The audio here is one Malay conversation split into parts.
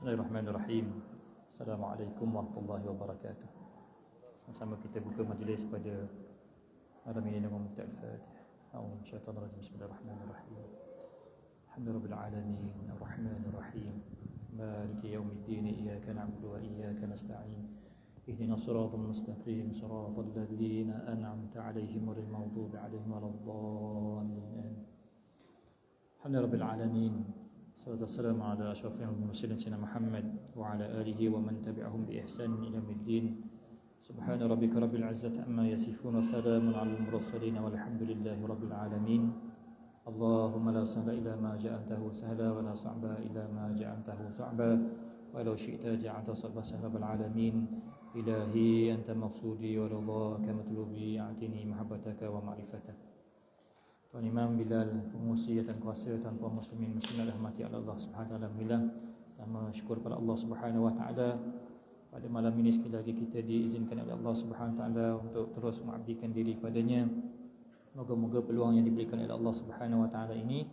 Bismillahirrahmanirrahim. Assalamualaikum warahmatullahi wabarakatuh. Sama-sama kita buka majlis pada malam ini dengan membaca Al-Fatihah. A'udzu minasyaitonir rajim. Bismillahirrahmanirrahim. Alhamdulillahirabbil alamin, arrahmanir rahim. Maliki yaumiddin, iyyaka na'budu wa iyyaka nasta'in. Ihdinas siratal mustaqim, siratal ladzina an'amta 'alaihim ghairil maghdubi 'alaihim waladdallin. Alhamdulillahirabbil alamin. Salatu wassalamu ala asyrafil mursalin sayyidina Muhammad wa ala alihi wa man tabi'ahum bi ihsan ila yaumiddin. Subhana rabbika rabbil izzati amma yasifun wa salamun alal mursalin walhamdulillahi rabbil alamin. Allahumma la sahla illa ma ja'altahu sahla wa la sa'ba illa ma ja'altahu sa'ba wa law syi'ta ja'alta sabba sahla bil alamin. Ilahi anta maqsudi wa ridhaka matlubi a'tini mahabbataka wa ma'rifataka. Tuan Imam Bilal, pengurusi dan kuasa tanpa muslimin muslimat rahmati Allah Subhanahu wa taala. Alhamdulillah, pertama syukur pada Allah Subhanahu wa taala. Pada malam ini sekali lagi kita diizinkan oleh Allah Subhanahu wa taala untuk terus mengabdikan diri kepadanya. Moga-moga peluang yang diberikan oleh Allah Subhanahu wa taala ini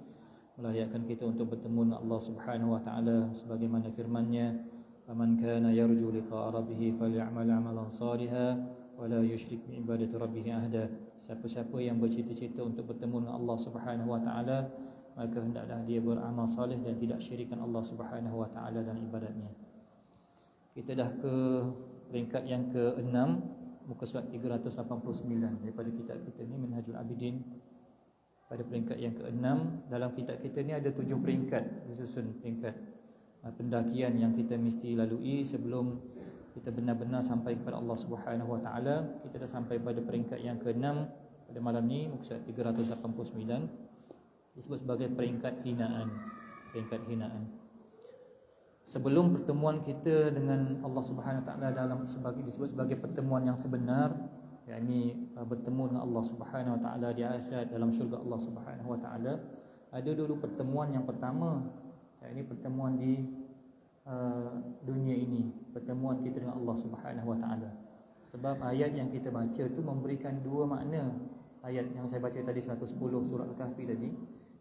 melayakkan kita untuk bertemu dengan Allah Subhanahu wa taala sebagaimana firman-Nya, "Faman kana yarju liqa'a rabbih falyamal 'amalan shalihan wa la yusyrik bi ibadati rabbih ahada." Siapa-siapa yang bercita-cita untuk bertemu dengan Allah Subhanahu wa taala, maka hendaklah dia beramal soleh dan tidak syirikkan Allah Subhanahu wa taala dalam ibadatnya. Kita dah ke peringkat yang ke-6, muka surat 389 daripada kitab kita ni, Minhajul Abidin. Pada peringkat yang ke-6, dalam kitab kita ni ada 7 peringkat, disusun peringkat pendakian yang kita mesti lalui sebelum kita benar-benar sampai kepada Allah Subhanahu wa taala. Kita dah sampai pada peringkat yang ke-6 pada malam ni, muka surat 389, disebut sebagai peringkat hinaan. Peringkat hinaan. Sebelum pertemuan kita dengan Allah Subhanahu wa taala disebut sebagai pertemuan yang sebenar, yakni bertemu dengan Allah Subhanahu wa taala di akhirat dalam syurga Allah Subhanahu wa taala, ada dulu pertemuan yang pertama, yakni pertemuan di dunia ini, pertemuan kita dengan Allah Subhanahu wa taala. Sebab ayat yang kita baca tu memberikan dua makna. Ayat yang saya baca tadi 110 surah Al-Kahfi tadi,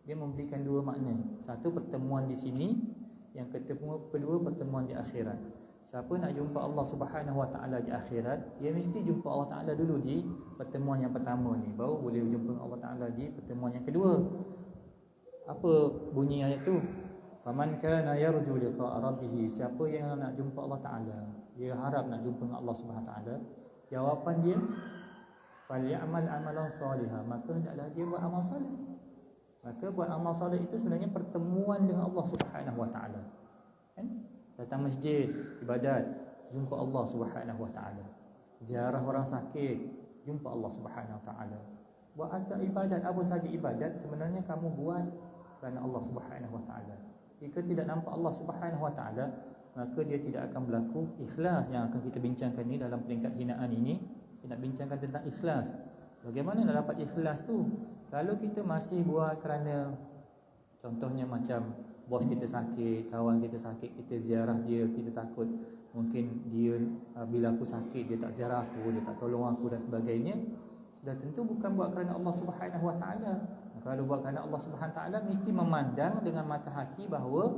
dia memberikan dua makna. Satu, pertemuan di sini, yang kedua pertemuan di akhirat. Siapa nak jumpa Allah Subhanahu wa taala di akhirat, dia mesti jumpa Allah taala dulu di pertemuan yang pertama ni, baru boleh jumpa Allah taala di pertemuan yang kedua. Apa bunyi ayat tu? Faman kana yarju liqa'a rabbih, siapa yang nak jumpa Allah taala, dia harap nak jumpa dengan Allah Subhanahu wa taala, jawapan dia falyamal amalan salihan, maka hendaklah dia buat amal soleh. Maka buat amal soleh itu sebenarnya pertemuan dengan Allah Subhanahu wa taala. Kan? Datang masjid, ibadat, jumpa Allah Subhanahu wa taala. Ziarah orang sakit, jumpa Allah Subhanahu wa taala. Buat asal ibadat, apa saja ibadat sebenarnya kamu buat kerana Allah Subhanahu wa taala. Jika tidak nampak Allah Subhanahu wa taala, maka dia tidak akan berlaku ikhlas yang akan kita bincangkan ni dalam peringkat hinaan ini. Kita nak bincangkan tentang ikhlas. Bagaimana nak dapat ikhlas tu? Kalau kita masih buat kerana, contohnya macam bos kita sakit, kawan kita sakit, kita ziarah dia, kita takut mungkin dia bila aku sakit dia tak ziarah aku, dia tak tolong aku dan sebagainya. Sudah tentu bukan buat kerana Allah Subhanahu wa taala. Kalau buat kerana Allah Subhanahu wa taala, mesti memandang dengan mata hati bahawa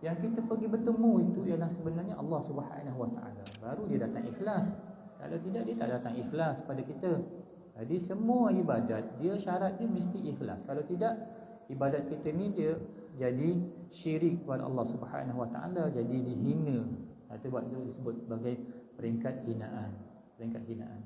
yang kita pergi bertemu itu ialah sebenarnya Allah Subhanahu wa taala. Baru dia datang ikhlas. Kalau tidak, dia tak datang ikhlas pada kita. Jadi semua ibadat dia syarat dia mesti ikhlas. Kalau tidak, ibadat kita ni dia jadi syirik kepada Allah Subhanahu wa taala, jadi dihina. Itu disebut sebagai peringkat hinaan. Peringkat hinaan.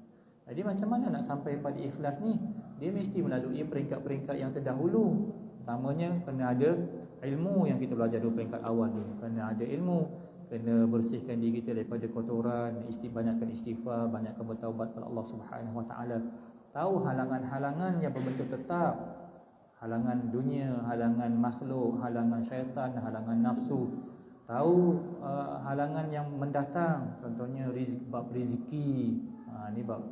Jadi macam mana nak sampai pada ikhlas ni? Dia mesti melalui peringkat-peringkat yang terdahulu. Pertamanya kena ada ilmu yang kita belajar dulu peringkat awal ni. Kena ada ilmu, kena bersihkan diri kita daripada kotoran, banyakkan istighfar, banyakkan bertaubat kepada Allah Subhanahu wa taala. Tahu halangan-halangan yang berbentuk tetap, halangan dunia, halangan makhluk, halangan syaitan, halangan nafsu. Tahu halangan yang mendatang, contohnya bab rezeki, ni bab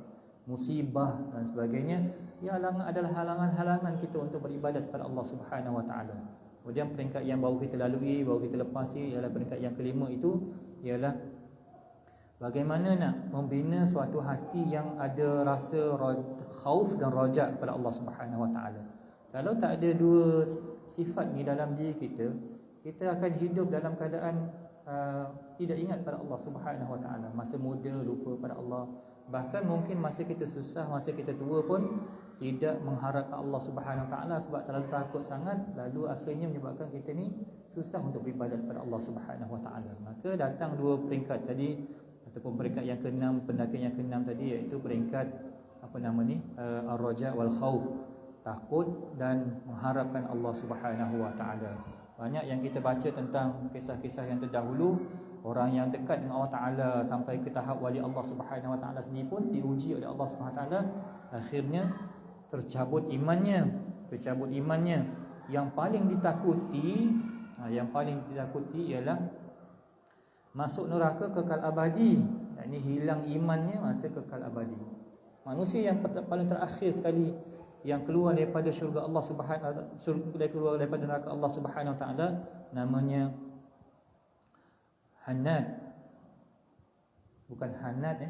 musibah dan sebagainya. Ia adalah halangan-halangan kita untuk beribadat kepada Allah Subhanahu wa taala. Kemudian peringkat yang baru kita lalui, baru kita lepasi ialah peringkat yang kelima, itu ialah bagaimana nak membina suatu hati yang ada rasa khauf dan rajak kepada Allah Subhanahu wa taala. Kalau tak ada dua sifat ni dalam diri kita, kita akan hidup dalam keadaan tidak ingat pada Allah Subhanahu Wa Taala. Masa muda lupa pada Allah. Bahkan mungkin masa kita susah, masa kita tua pun tidak mengharapkan Allah Subhanahu Wa Taala sebab terlalu takut sangat, lalu akhirnya menyebabkan kita ni susah untuk beribadat kepada Allah Subhanahu Wa Taala. Maka datang dua peringkat tadi ataupun peringkat yang keenam, pendakian yang keenam tadi, iaitu peringkat ar-raja wal khauf, takut dan mengharapkan Allah Subhanahu Wa Taala. Banyak yang kita baca tentang kisah-kisah yang terdahulu, orang yang dekat dengan Allah Taala sampai ke tahap wali Allah Subhanahu Wa Taala sendiri pun diuji oleh Allah Subhanahu Wa Taala, akhirnya tercabut imannya. Yang paling ditakuti ialah masuk neraka kekal abadi. Ini hilang imannya, masa kekal abadi. Manusia yang paling terakhir sekali yang keluar daripada syurga Allah Subhanahu keluar daripada neraka Allah Subhanahu Wa Taala, namanya Hannad. Bukan Hannad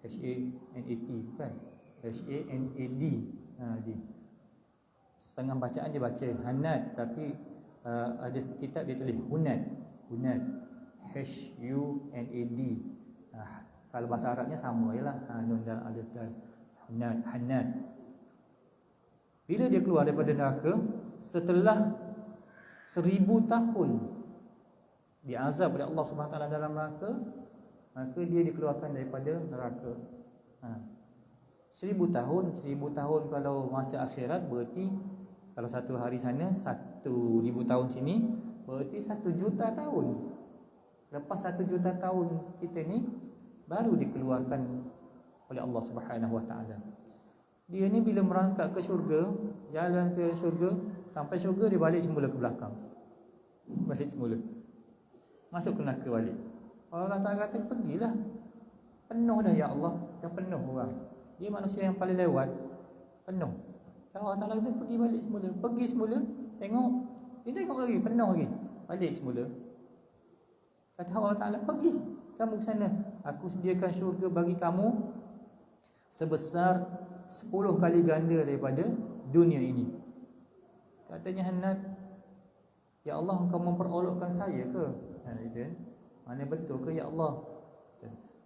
H-A-N-A-T, bukan H-A-N-A-D. Setengah bacaan dia baca Hannad, tapi ada kitab dia tulis Hunad. H-U-N-A-D. Kalau bahasa Arabnya sama jelah, nun dan alif dan Hannad. Bila dia keluar daripada neraka, setelah 1000 tahun diazab oleh Allah Subhanahu Wa Taala dalam neraka, maka dia dikeluarkan daripada neraka. 1000 tahun kalau masa akhirat, berarti kalau satu hari sana 1000 tahun sini, berarti 1 juta tahun. Lepas 1 juta tahun kita ni baru dikeluarkan oleh Allah Subhanahu Wa Taala. Dia ni bila merangkak ke syurga, jalan ke syurga, sampai syurga dia balik semula ke belakang. Balik semula. Masuk ke neraka balik. Allah Ta'ala kata, pergilah. Penuh dah ya Allah. Dah penuh orang. Dia manusia yang paling lewat. Penuh. Allah Ta'ala kata, pergi balik semula. Pergi semula. Tengok. Dia tengok lagi. Penuh lagi. Balik semula. Kata Allah Ta'ala, pergi. Kamu ke sana. Aku sediakan syurga bagi kamu sebesar 10 kali ganda daripada dunia ini. Katanya Hannad, ya Allah, engkau memperolokkan saya ke? Mana betul ke ya Allah?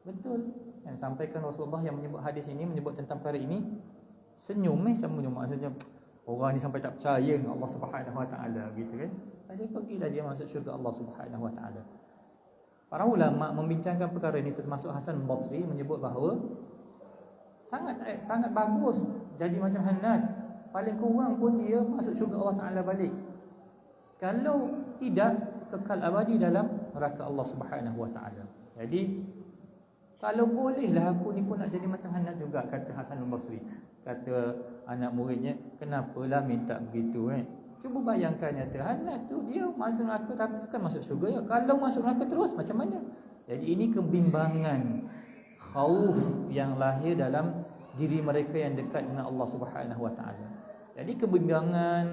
Betul. Yang sampaikan Rasulullah yang menyebut hadis ini, menyebut tentang perkara ini, senyum. Maksudnya orang ni sampai tak percaya dengan Allah Subhanahu Wa Taala, gitu kan. Jadi pergilah dia masuk syurga Allah Subhanahu Wa Taala. Para ulama membincangkan perkara ini, termasuk Hasan Basri menyebut bahawa sangat bagus jadi macam Hannad. Paling kurang pun dia masuk syurga Allah Ta'ala balik. Kalau tidak, kekal abadi dalam neraka Allah Subhanahu Wa Ta'ala. Jadi kalau bolehlah aku ni pun nak jadi macam Hannad juga, kata Hasan Basri. Kata anak muridnya, kenapalah minta begitu Cuba bayangkan, kata Hannad tu dia masuk neraka tapi akan masuk syurga. Kalau masuk neraka terus macam mana? Jadi ini kebimbangan, khauf yang lahir dalam diri mereka yang dekat dengan Allah Subhanahu Wa Taala. Jadi kebimbangan,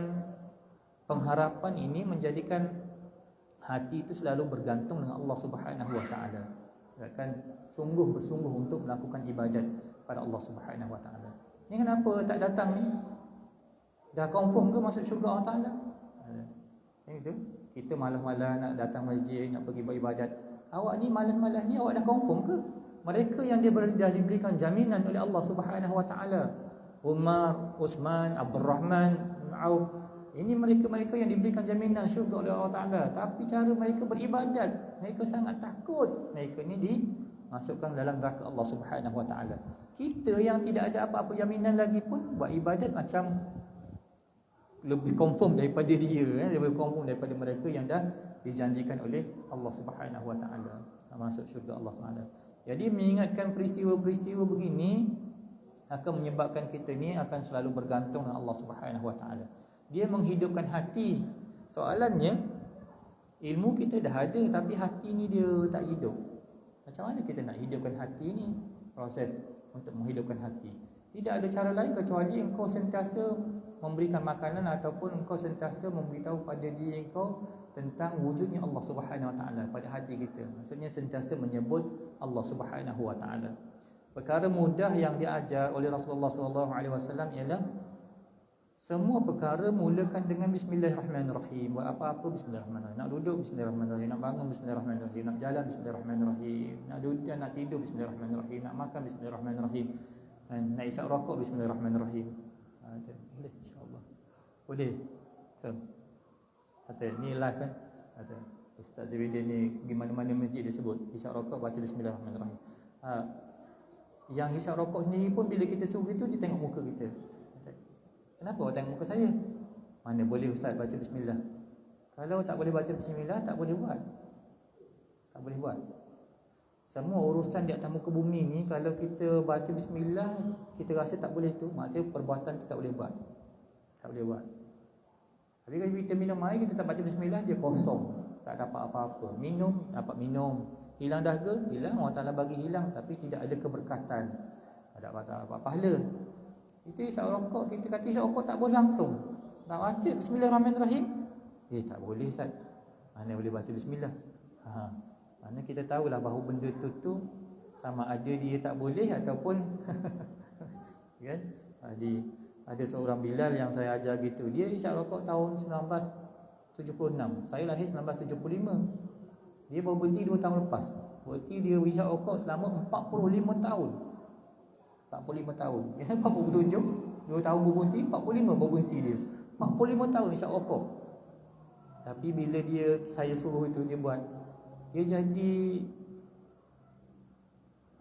pengharapan ini menjadikan hati itu selalu bergantung dengan Allah Subhanahu Wa Taala. Akan sungguh bersungguh untuk melakukan ibadat pada Allah Subhanahu Wa Taala. Ni kenapa tak datang ni? Dah confirm ke masuk syurga Allah Taala? Itu kita malas-malas nak datang masjid, nak pergi buat ibadat. Awak ni malas-malas ni, awak dah confirm ke? Mereka yang dah diberikan jaminan oleh Allah Subhanahu Wa Taala, Umar, Uthman, Abdul Rahman, Auf, ini mereka yang diberikan jaminan syurga oleh Allah Taala. Tapi cara mereka beribadat, mereka sangat takut. Mereka ni dimasukkan dalam neraka Allah Subhanahu Wa Taala. Kita yang tidak ada apa-apa jaminan lagi pun buat ibadat macam lebih confirm daripada dia, lebih confirm daripada mereka yang dah dijanjikan oleh Allah Subhanahu Wa Taala masuk syurga Allah Taala. Jadi mengingatkan peristiwa-peristiwa begini akan menyebabkan kita ni akan selalu bergantung dengan Allah Subhanahu Wa Taala. Dia menghidupkan hati. Soalannya, ilmu kita dah ada tapi hati ni dia tak hidup. Macam mana kita nak hidupkan hati ni? Proses untuk menghidupkan hati. Tidak ada cara lain kecuali engkau sentiasa memberikan makanan ataupun engkau sentiasa memberitahu pada diri engkau tentang wujudnya Allah Subhanahu Wa Taala pada hati kita. Maksudnya sentiasa menyebut Allah Subhanahu Wa Taala. Perkara mudah yang diajar oleh Rasulullah sallallahu alaihi wasallam ialah Semua perkara mulakan dengan bismillahirrahmanirrahim. Buat apa-apa bismillahirrahmanirrahim. Nak duduk bismillahirrahmanirrahim, nak bangun bismillahirrahmanirrahim, nak jalan bismillahirrahmanirrahim, nak duduk, nak tidur bismillahirrahmanirrahim, nak makan bismillahirrahmanirrahim, nak isap rokok bismillahirrahmanirrahim. Boleh insya-Allah. Boleh. So, kata ni live kan? Kata Ustaz Zubidin ni pergi mana-mana masjid dia sebut isap rokok baca bismillahirrahmanirrahim. Yang isap rokok sendiri pun bila kita suruh itu dia tengok muka kita. Kenapa awak tengok muka saya? Mana boleh Ustaz baca bismillah. Kalau tak boleh baca bismillah, tak boleh buat. Tak boleh buat. Semua urusan di atas muka bumi ni, kalau kita baca bismillah, kita rasa tak boleh tu, maknanya perbuatan kita tak boleh buat. Tak boleh buat. Tapi kalau kita minum air, kita tak baca bismillah, dia kosong, tak dapat apa-apa. Minum, dapat minum. Hilang dahaga, hilang, Allah Ta'ala bagi hilang, tapi tidak ada keberkatan. Tak dapat apa pahala. Itu isap rokok, kita kata isap rokok tak boleh langsung. Tak baca bismillahirrahmanirrahim. Tak boleh Ustaz. Mana boleh baca bismillah. Mana kita tahulah bahawa benda tu sama ada dia tak boleh ataupun kan? Ada seorang Bilal yang saya ajar gitu. Dia isap rokok tahun 1976. Saya lahir 1975. Dia baru berhenti 2 tahun lepas. Berarti dia isap rokok selama 45 tahun. 45 tahun. 47, 2 tahun berhenti, 45 berhenti dia. 45 tahun isap rokok. Tapi bila saya suruh itu dia buat, dia jadi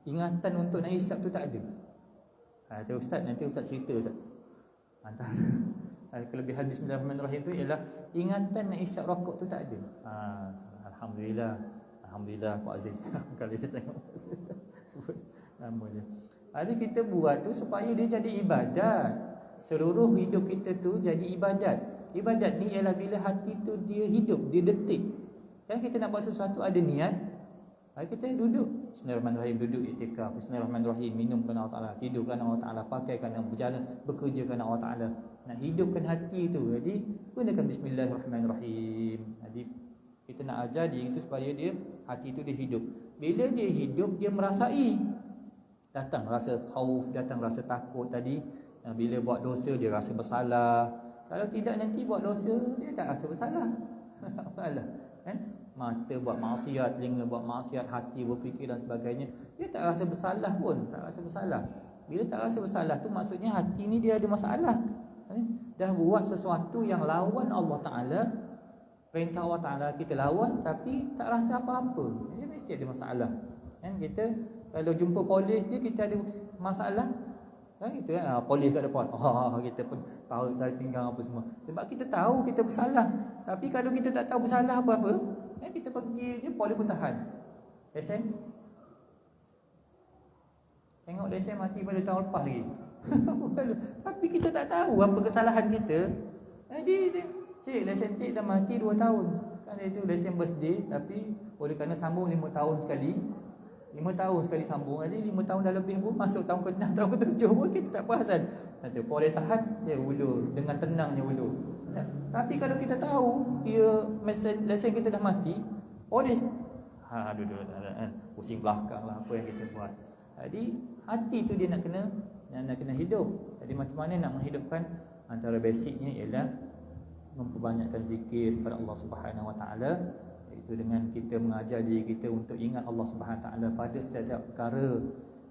ingatan untuk nak isap tu tak ada. Kata Ustaz, nanti Ustaz cerita Ustaz. Antara kelebihan bismillahirrahmanirrahim tu ialah ingatan nak isap rokok tu tak ada. Alhamdulillah. Alhamdulillah Pak Aziz. Kalau saya tengok sebut nama dia. Jadi kita buat tu supaya dia jadi ibadat. Seluruh hidup kita tu jadi ibadat. Ibadat ni ialah bila hati tu dia hidup, dia detik. Kan kita nak buat sesuatu ada niat. Kita duduk bismillahirrahmanirrahim, duduk iktikaf, bismillahirrahmanirrahim, minum kerana Allah Ta'ala, tidur kerana Allah Ta'ala, pakai kerana berjalan, bekerja kerana Allah Ta'ala. Nak hidupkan hati tu. Jadi gunakan bismillahirrahmanirrahim. Jadi kita nak ajar dia itu supaya dia hati tu dia hidup. Bila dia hidup, dia merasai. Datang rasa khauf, datang rasa takut tadi. Bila buat dosa dia rasa bersalah. Kalau tidak nanti buat dosa dia tak rasa bersalah. Tak bersalah. Mata buat maksiat, telinga buat maksiat, hati berfikir dan sebagainya, dia tak rasa bersalah pun, tak rasa bersalah. Bila tak rasa bersalah tu maksudnya hati ni dia ada masalah. Dah buat sesuatu yang lawan Allah Ta'ala, perintah Allah Ta'ala kita lawan, tapi tak rasa apa-apa. Dia mesti ada masalah. Kita kalau jumpa polis dia, kita ada masalah. Itu kan, polis kat depan, kita pun tahu tali pinggang apa semua. Sebab kita tahu kita bersalah. Tapi kalau kita tak tahu bersalah apa-apa, kita pergi je, polis pun tahan. Lesen? Tengok lesen mati pada tahun lepas lagi. Tapi kita tak tahu apa kesalahan kita. Jadi cik, lesen cik dah mati 2 tahun. Kan itu lesen birthday, tapi oleh kerana sambung 5 tahun sekali, 5 tahun sekali sambung. Jadi 5 tahun dah lebih pun, masuk tahun ke-6, tahun ke-7 pun kita tak perasan. Nanti boleh tahan, dia ulur dengan tenangnya ulur. Tapi kalau kita tahu dia lesen kita dah mati, polis duduk pusing belakang lah apa yang kita buat. Jadi hati tu dia nak kena hidup. Jadi macam mana nak menghidupkan? Antara basicnya ialah memperbanyakkan zikir kepada Allah Subhanahu Wa Taala, iaitu dengan kita mengajar diri kita untuk ingat Allah Subhanahu Wa Taala pada setiap perkara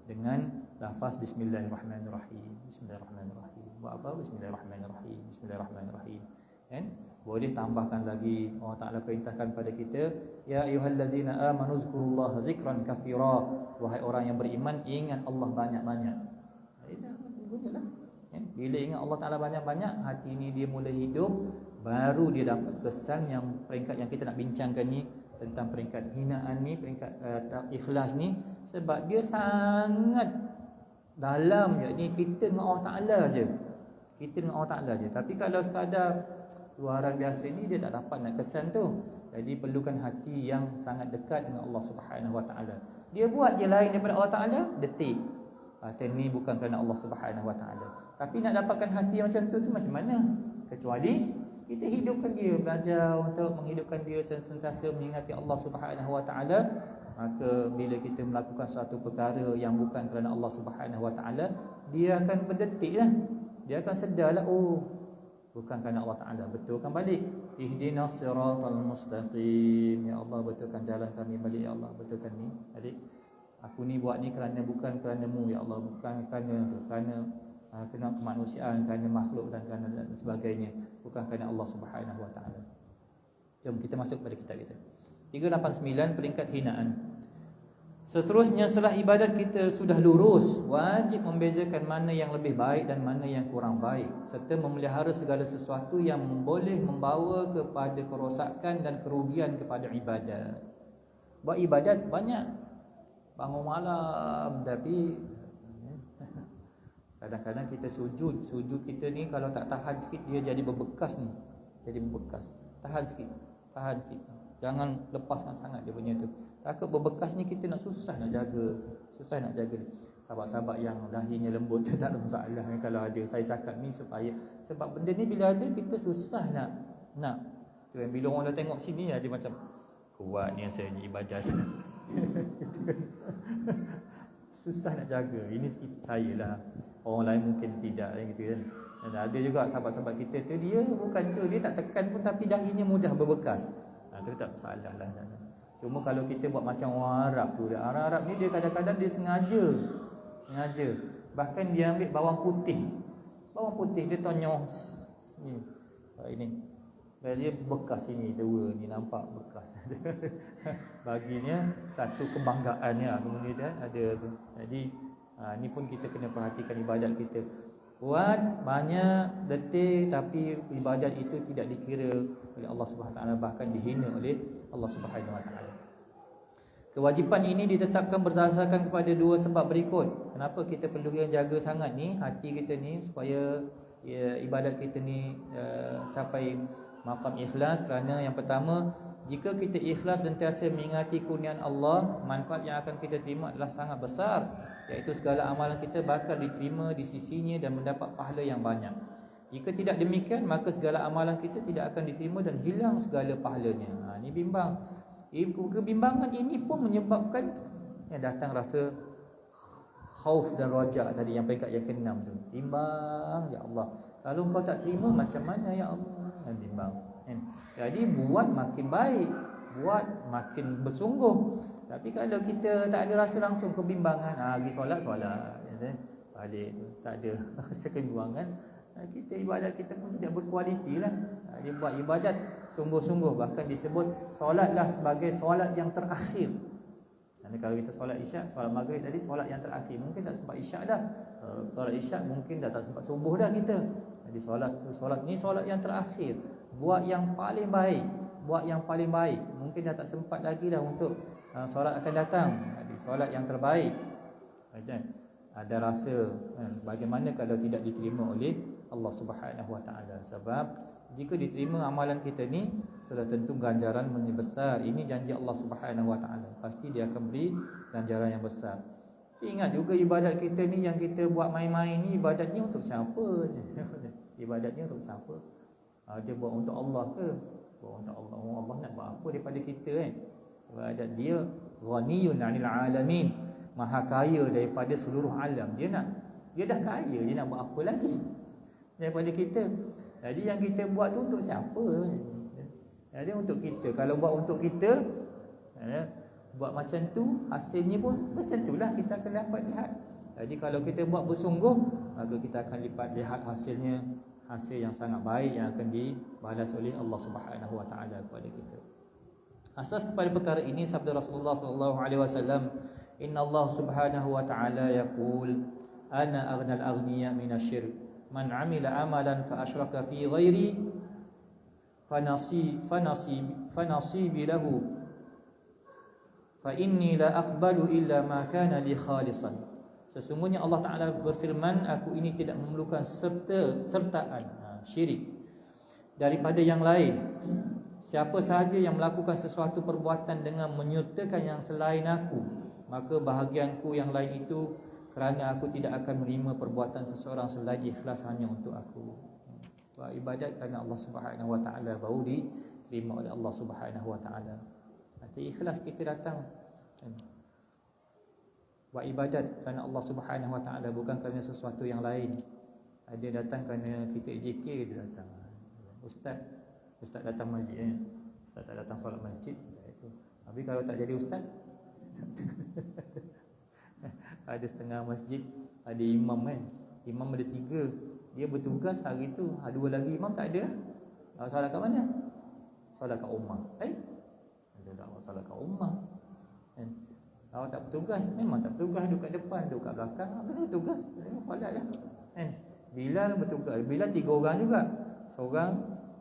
dengan lafaz bismillahirrahmanirrahim. Bismillahirrahmanirrahim. Buat apa? Bismillahirrahmanirrahim. Bismillahirrahmanirrahim. Kan? Boleh tambahkan lagi, Allah Ta'ala perintahkan pada kita, ya ayyuhallazina amanu zkurullaha zikran katsira. Wahai orang yang beriman, ingat Allah banyak-banyak. Dah gunalah. Bila ingat Allah Ta'ala banyak-banyak, hati ni dia mula hidup. Baru dia dapat kesan yang peringkat yang kita nak bincangkan ni, tentang peringkat hinaan ni, peringkat ikhlas ni. Sebab dia sangat dalam, yakni kita dengan Allah Ta'ala je. Kita dengan Allah Ta'ala je. Tapi kalau sekadar luaran biasa ni, dia tak dapat nak kesan tu. Jadi perlukan hati yang sangat dekat dengan Allah Subhanahu Wa Ta'ala. Dia buat je lain daripada Allah Ta'ala, detik. Kata ni bukan kerana Allah Subhanahu Wa Ta'ala. Tapi nak dapatkan hati macam tu macam mana? Kecuali kita hidupkan dia, belajar untuk menghidupkan dia sentiasa mengingati Allah Subhanahu Wa Ta'ala. Maka bila kita melakukan suatu perkara yang bukan kerana Allah Subhanahu Wa Ta'ala, dia akan berdetik lah. Dia akan sedarlah, oh bukan kerana Allah Ta'ala. Betulkan balik, ihdinas siratal mustaqim, ya Allah betulkan jalan kami balik, ya Allah betulkan ni balik. Aku ni buat ni kerana bukan kerana-Mu, ya Allah, bukan kerana kemanusiaan, kerana makhluk dan kerana dan sebagainya, bukan kerana Allah Subhanahu Wa Ta'ala. Jom kita masuk pada kitab kita. 389 peringkat hinaan. Seterusnya, setelah ibadat kita sudah lurus, wajib membezakan mana yang lebih baik dan mana yang kurang baik, serta memelihara segala sesuatu yang boleh membawa kepada kerosakan dan kerugian kepada ibadat. Buat ibadat banyak, bangun malam, tapi kadang-kadang kita sujud kita ni kalau tak tahan sikit, dia jadi berbekas ni. Jadi berbekas. Tahan sikit. Jangan lepaskan sangat dia punya tu. Takut berbekas ni kita nak susah nak jaga. Sahabat-sahabat yang dahinya lembut tu tak ada masalah ni kalau ada. Saya cakap ni supaya, sebab benda ni bila ada kita susah nak. Tu kan, bila orang dah tengok sini dia macam kuat ni saya ni ibadat. Susah nak jaga. Ini saya lah. Orang lain mungkin tidak gitu kan. Dan ada juga sahabat-sahabat kita tu, dia bukan tu, dia tak tekan pun tapi dahinya mudah berbekas. Itu tak masalah lah. Cuma kalau kita buat macam orang Arab tu, orang Arab ni dia kadang-kadang dia sengaja. Bahkan dia ambil bawang putih dia tonyoh ni. Ini. Dan dia bekas ini dua ni, nampak bekas. Baginya satu kebanggaannya kemudian ada tu. Jadi ni pun kita kena perhatikan ibadat kita. Buat banyak detik tapi ibadat itu tidak dikira oleh Allah Subhanahu Wa Taala, bahkan dihina oleh Allah Subhanahu Wa Taala. Kewajipan ini ditetapkan berdasarkan kepada dua sebab berikut. Kenapa kita perlu jaga sangat ni hati kita ni supaya ibadat kita ni capai maqam ikhlas? Kerana yang pertama, jika kita ikhlas dan sentiasa mengingati kurniaan Allah, manfaat yang akan kita terima adalah sangat besar, iaitu segala amalan kita bakal diterima di sisinya dan mendapat pahala yang banyak. Jika tidak demikian, maka segala amalan kita tidak akan diterima dan hilang segala pahalanya. Ini bimbang. Kebimbangan ini pun menyebabkan datang rasa khauf dan raja tadi, yang peringkat yang ke-6 tu. Bimbang, ya Allah, kalau Engkau tak terima macam mana ya Allah? Bimbang. Jadi buat makin baik, buat makin bersungguh. Tapi kalau kita tak ada rasa langsung kebimbangan, pergi solat balik tu, tak ada rasa kebimbangan, kita ibadat kita pun tidak berkualiti lah. Dia buat ibadat sungguh-sungguh, bahkan disebut solatlah sebagai solat yang terakhir. Kalau kita solat isyak, solat maghrib tadi solat yang terakhir, mungkin tak sempat isyak dah. Solat isyak mungkin dah tak sempat subuh dah kita. Jadi solat ni solat yang terakhir. Buat yang paling baik, mungkin dah tak sempat lagi dah untuk solat akan datang. Jadi solat yang terbaik. Ada rasa bagaimana kalau tidak diterima oleh Allah Subhanahu Wa Taala. Sebab jika diterima amalan kita ni, sudah tentu ganjaran besar. Ini janji Allah Subhanahu Wa Taala. Pasti dia akan beri ganjaran yang besar. Ingat juga ibadat kita ni yang kita buat main-main ni, ibadatnya untuk siapa? Ibadatnya untuk siapa? Dia buat untuk Allah ke? Buat untuk Allah. Allah nak buat apa daripada kita kan? Ibadat dia ghaniyun 'anil 'alamin, maha kaya daripada seluruh alam. Dia dah kaya, dia nak buat apa lagi daripada kita? Jadi yang kita buat tu untuk siapa? Jadi untuk kita. Kalau buat untuk kita, buat macam tu, hasilnya pun macam itulah kita akan dapat lihat. Jadi kalau kita buat bersungguh, maka kita akan lihat hasilnya, hasil yang sangat baik yang akan dibalas oleh Allah Subhanahu Wa Taala kepada kita. Asas kepada perkara ini sabda Rasulullah sallallahu alaihi wasallam, "Inna Allah Subhanahu Wa Taala yaqul, ana aghnal aghniya minasyirk. Man 'amila amalan fa asyraka fi ghairi fanasibi lahu fa inni la aqbalu illa ma kana li khalisan." Sesungguhnya Allah Ta'ala berfirman, aku ini tidak memerlukan sertaan syirik daripada yang lain. Siapa sahaja yang melakukan sesuatu perbuatan dengan menyertakan yang selain aku, maka bahagianku yang lain itu kerana aku tidak akan menerima perbuatan seseorang selain ikhlas hanya untuk aku. Buat ibadat kerana Allah Subhanahu Wa Ta'ala baru diterima oleh Allah Subhanahu Wa Ta'ala. Nanti ikhlas kita datang buat ibadat kerana Allah Subhanahu Wa Ta'ala, bukan kerana sesuatu yang lain. Dia datang kerana kita EJK, dia datang. Ustaz datang masjid, ustaz tak datang solat masjid, itu. Tapi kalau tak jadi ustaz, ada setengah masjid ada imam kan. Imam ada 3, dia bertugas hari tu. 2 lagi imam tak ada. Solat kat mana? Solat kat rumah. Ada tak solat kat rumah. Kan? Kalau tak bertugas, memang tak bertugas, duduk kat depan, duduk kat belakang, kena bertugas, solat lah. Kan? Bilal bertugas, Bilal 3 orang juga. Seorang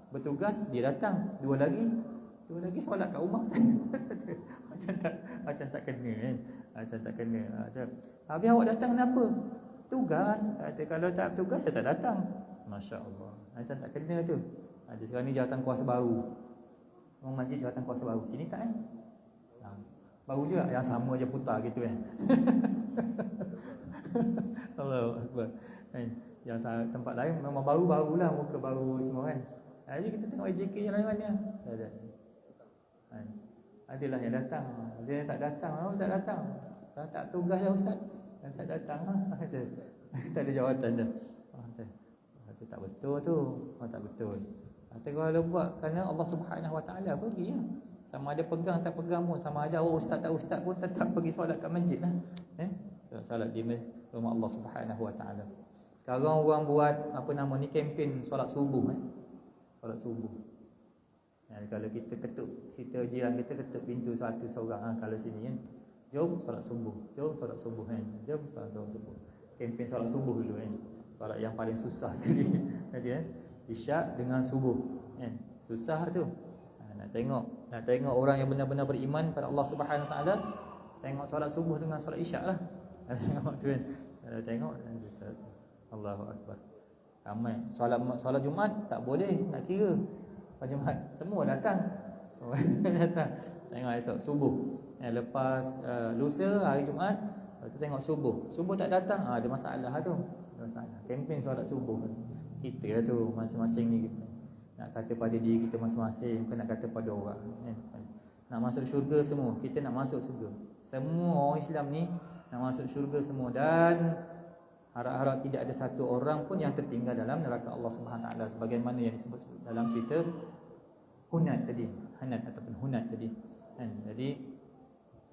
bertugas, dia datang. 2 lagi solat kat rumah. macam tak kena kan. Macam tak kena. Habis awak datang kenapa? Tugas. Kalau tak bertugas, saya tak datang. Masya-Allah. Macam tak kena tu. Sekarang ni jawatan kuasa baru. Orang masjid jawatan kuasa baru. Sini tak kan? Baru juga yang sama aja putar gitu kan. Allahu Akbar. Yang tempat lain memang baru-barulah, muka baru semua kan. Jadi kita tengok AJK yang lain mana? Ada. Adalah yang datang. Ada yang tak datang. Tak datang. Tak tugas dah ustaz. Yang tak datang tak ada jawatan dah. Itu tak betul tu. Tak betul. Kalau buat kerana Allah Subhanahu Wa Taala pergi ya. Sama ada pegang tak pegang pun, sama ada ustaz tak ustaz pun tetap pergi solat kat masjid lah. Solat di rumah Allah Subhanahu Wa Taala. Sekarang orang buat kempen solat subuh solat subuh. Kalau kita ketuk, kita jiran kita ketuk pintu satu seorang kalau sini kan. Jom solat subuh. Jom solat subuh kan. Jom solat subuh. Kempen solat subuh dulu kan. Solat yang paling susah sekali. Jadi kan, Isyak dengan subuh kan. Susah tu. Nak tengok orang yang benar-benar beriman pada Allah Subhanahu Wa Taala, tengok solat subuh dengan solat isyak lah. Tengok tu kan. Tengok Allahu Akbar. Ramai solat Jumaat tak boleh nak kira. Solat Jumaat semua datang. Tengok esok subuh. Lepas lusa hari Jumaat, lepas tu tengok subuh. Subuh tak datang, ada masalah tu. Masalah. Kempen solat subuh. Kita tu masing-masing ni nak kata pada diri kita masing-masing, bukan nak kata pada orang nak masuk syurga semua. Kita nak masuk syurga. Semua orang Islam ni nak masuk syurga semua. Dan harap-harap tidak ada satu orang pun yang tertinggal dalam neraka Allah Subhanahu Wa Taala, sebagaimana yang disebut dalam cerita Hunat tadi, Hanat ataupun Hunat tadi. Jadi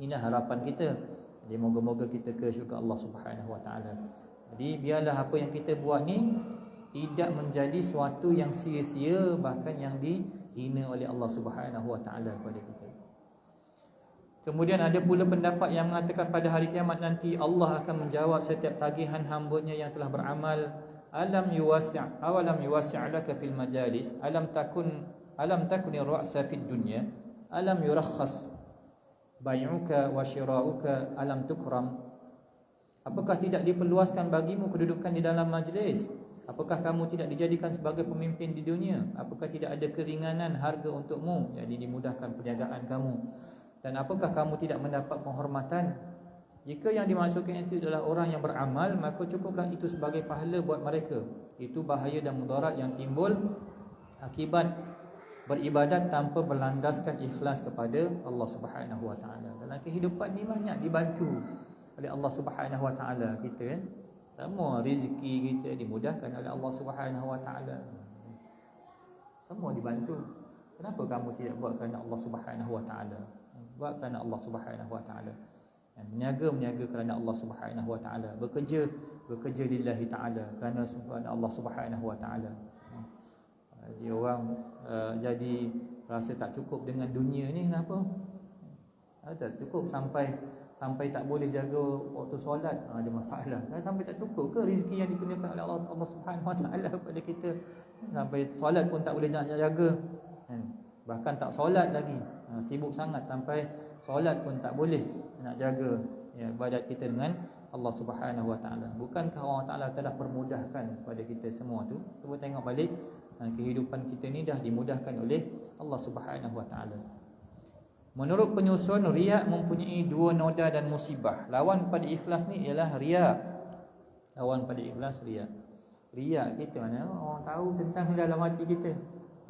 inilah harapan kita. Jadi moga-moga kita ke syurga Allah Subhanahu Wa Taala. Jadi biarlah apa yang kita buat ni tidak menjadi suatu yang sia-sia, bahkan yang dihina oleh Allah Subhanahu Wa Taala kepada kita. Kemudian ada pula pendapat yang mengatakan pada hari kiamat nanti Allah akan menjawab setiap tagihan hamba-Nya yang telah beramal. Alam yuwasi'laka fil majalis, alam takuni ra'sa fid dunya, alam yurakhas bai'uka wa shira'uka, alam tukram. Apakah tidak diperluaskan bagimu kedudukan di dalam majlis? Apakah kamu tidak dijadikan sebagai pemimpin di dunia? Apakah tidak ada keringanan harga untukmu, jadi dimudahkan perniagaan kamu? Dan apakah kamu tidak mendapat penghormatan? Jika yang dimaksudkan itu adalah orang yang beramal, maka cukuplah itu sebagai pahala buat mereka. Itu bahaya dan mudarat yang timbul akibat beribadat tanpa berlandaskan ikhlas kepada Allah Subhanahu Wa Taala. Dalam kehidupan ni banyak dibantu oleh Allah Subhanahu Wa Taala kita kan. Semua rezeki kita dimudahkan oleh Allah Subhanahu Wa Taala. Semua dibantu. Kenapa kamu tidak buat kerana Allah Subhanahu Wa Taala? Buat kerana Allah Subhanahu Wa Taala. Berniaga kerana Allah Subhanahu Wa Taala. Bekerja lillahi taala kerana Allah Subhanahu Wa Taala. Jadi orang jadi rasa tak cukup dengan dunia ni, kenapa? Tak cukup sampai tak boleh jaga waktu solat, ada masalah. Sampai tak cukup ke rezeki yang dikurniakan oleh Allah Subhanahu Wa Taala kepada kita? Sampai solat pun tak boleh nak jaga. Bahkan tak solat lagi. Sibuk sangat sampai solat pun tak boleh nak jaga ibadat kita dengan Allah Subhanahu Wa Taala. Bukankah Allah Taala telah permudahkan kepada kita semua tu? Cuba tengok balik, kehidupan kita ni dah dimudahkan oleh Allah Subhanahu Wa Taala. Menurut penyusun, riya mempunyai 2 noda dan musibah. Lawan pada ikhlas ni ialah riya. Lawan pada ikhlas riya. Riya kita mana orang tahu tentang dalam hati kita.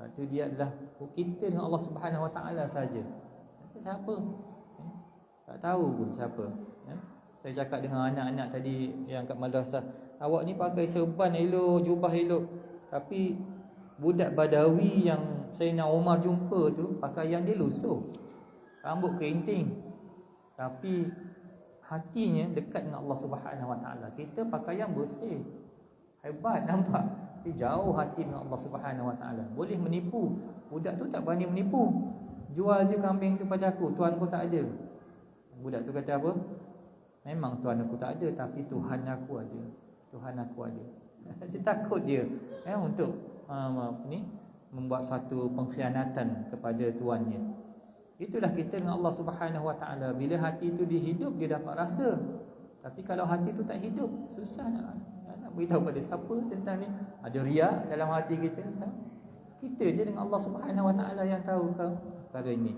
Itu dia adalah kita dengan Allah Subhanahu Wa Taala saja. Siapa? Tak tahu pun siapa. Saya cakap dengan anak-anak tadi yang kat madrasah, awak ni pakai serban elok, jubah elok, tapi Budak Badawi yang Sayyidina Umar jumpa tu, pakaian dia lusuh, rambut kerinting, tapi hatinya dekat dengan Allah Subhanahu Wa Taala. Kita pakaian bersih, hebat nampak, tapi jauh hati dengan Allah Subhanahu Wa Taala. Boleh menipu. Budak tu tak berani menipu. Jual je kambing tu pada aku, tuan aku tak ada. Budak tu kata apa? Memang tuan aku tak ada, tapi Tuhan aku ada. Tuhan aku ada. Dia takut dia untuk membuat satu pengkhianatan kepada tuannya. Itulah kita dengan Allah Subhanahu Wa Taala. Bila hati itu dihidup, dia dapat rasa. Tapi kalau hati itu tak hidup, susah nak beritahu pada siapa tentang ni. Ada riak dalam hati kita. Kita je dengan Allah Subhanahu Wa Taala yang tahu perkara ini.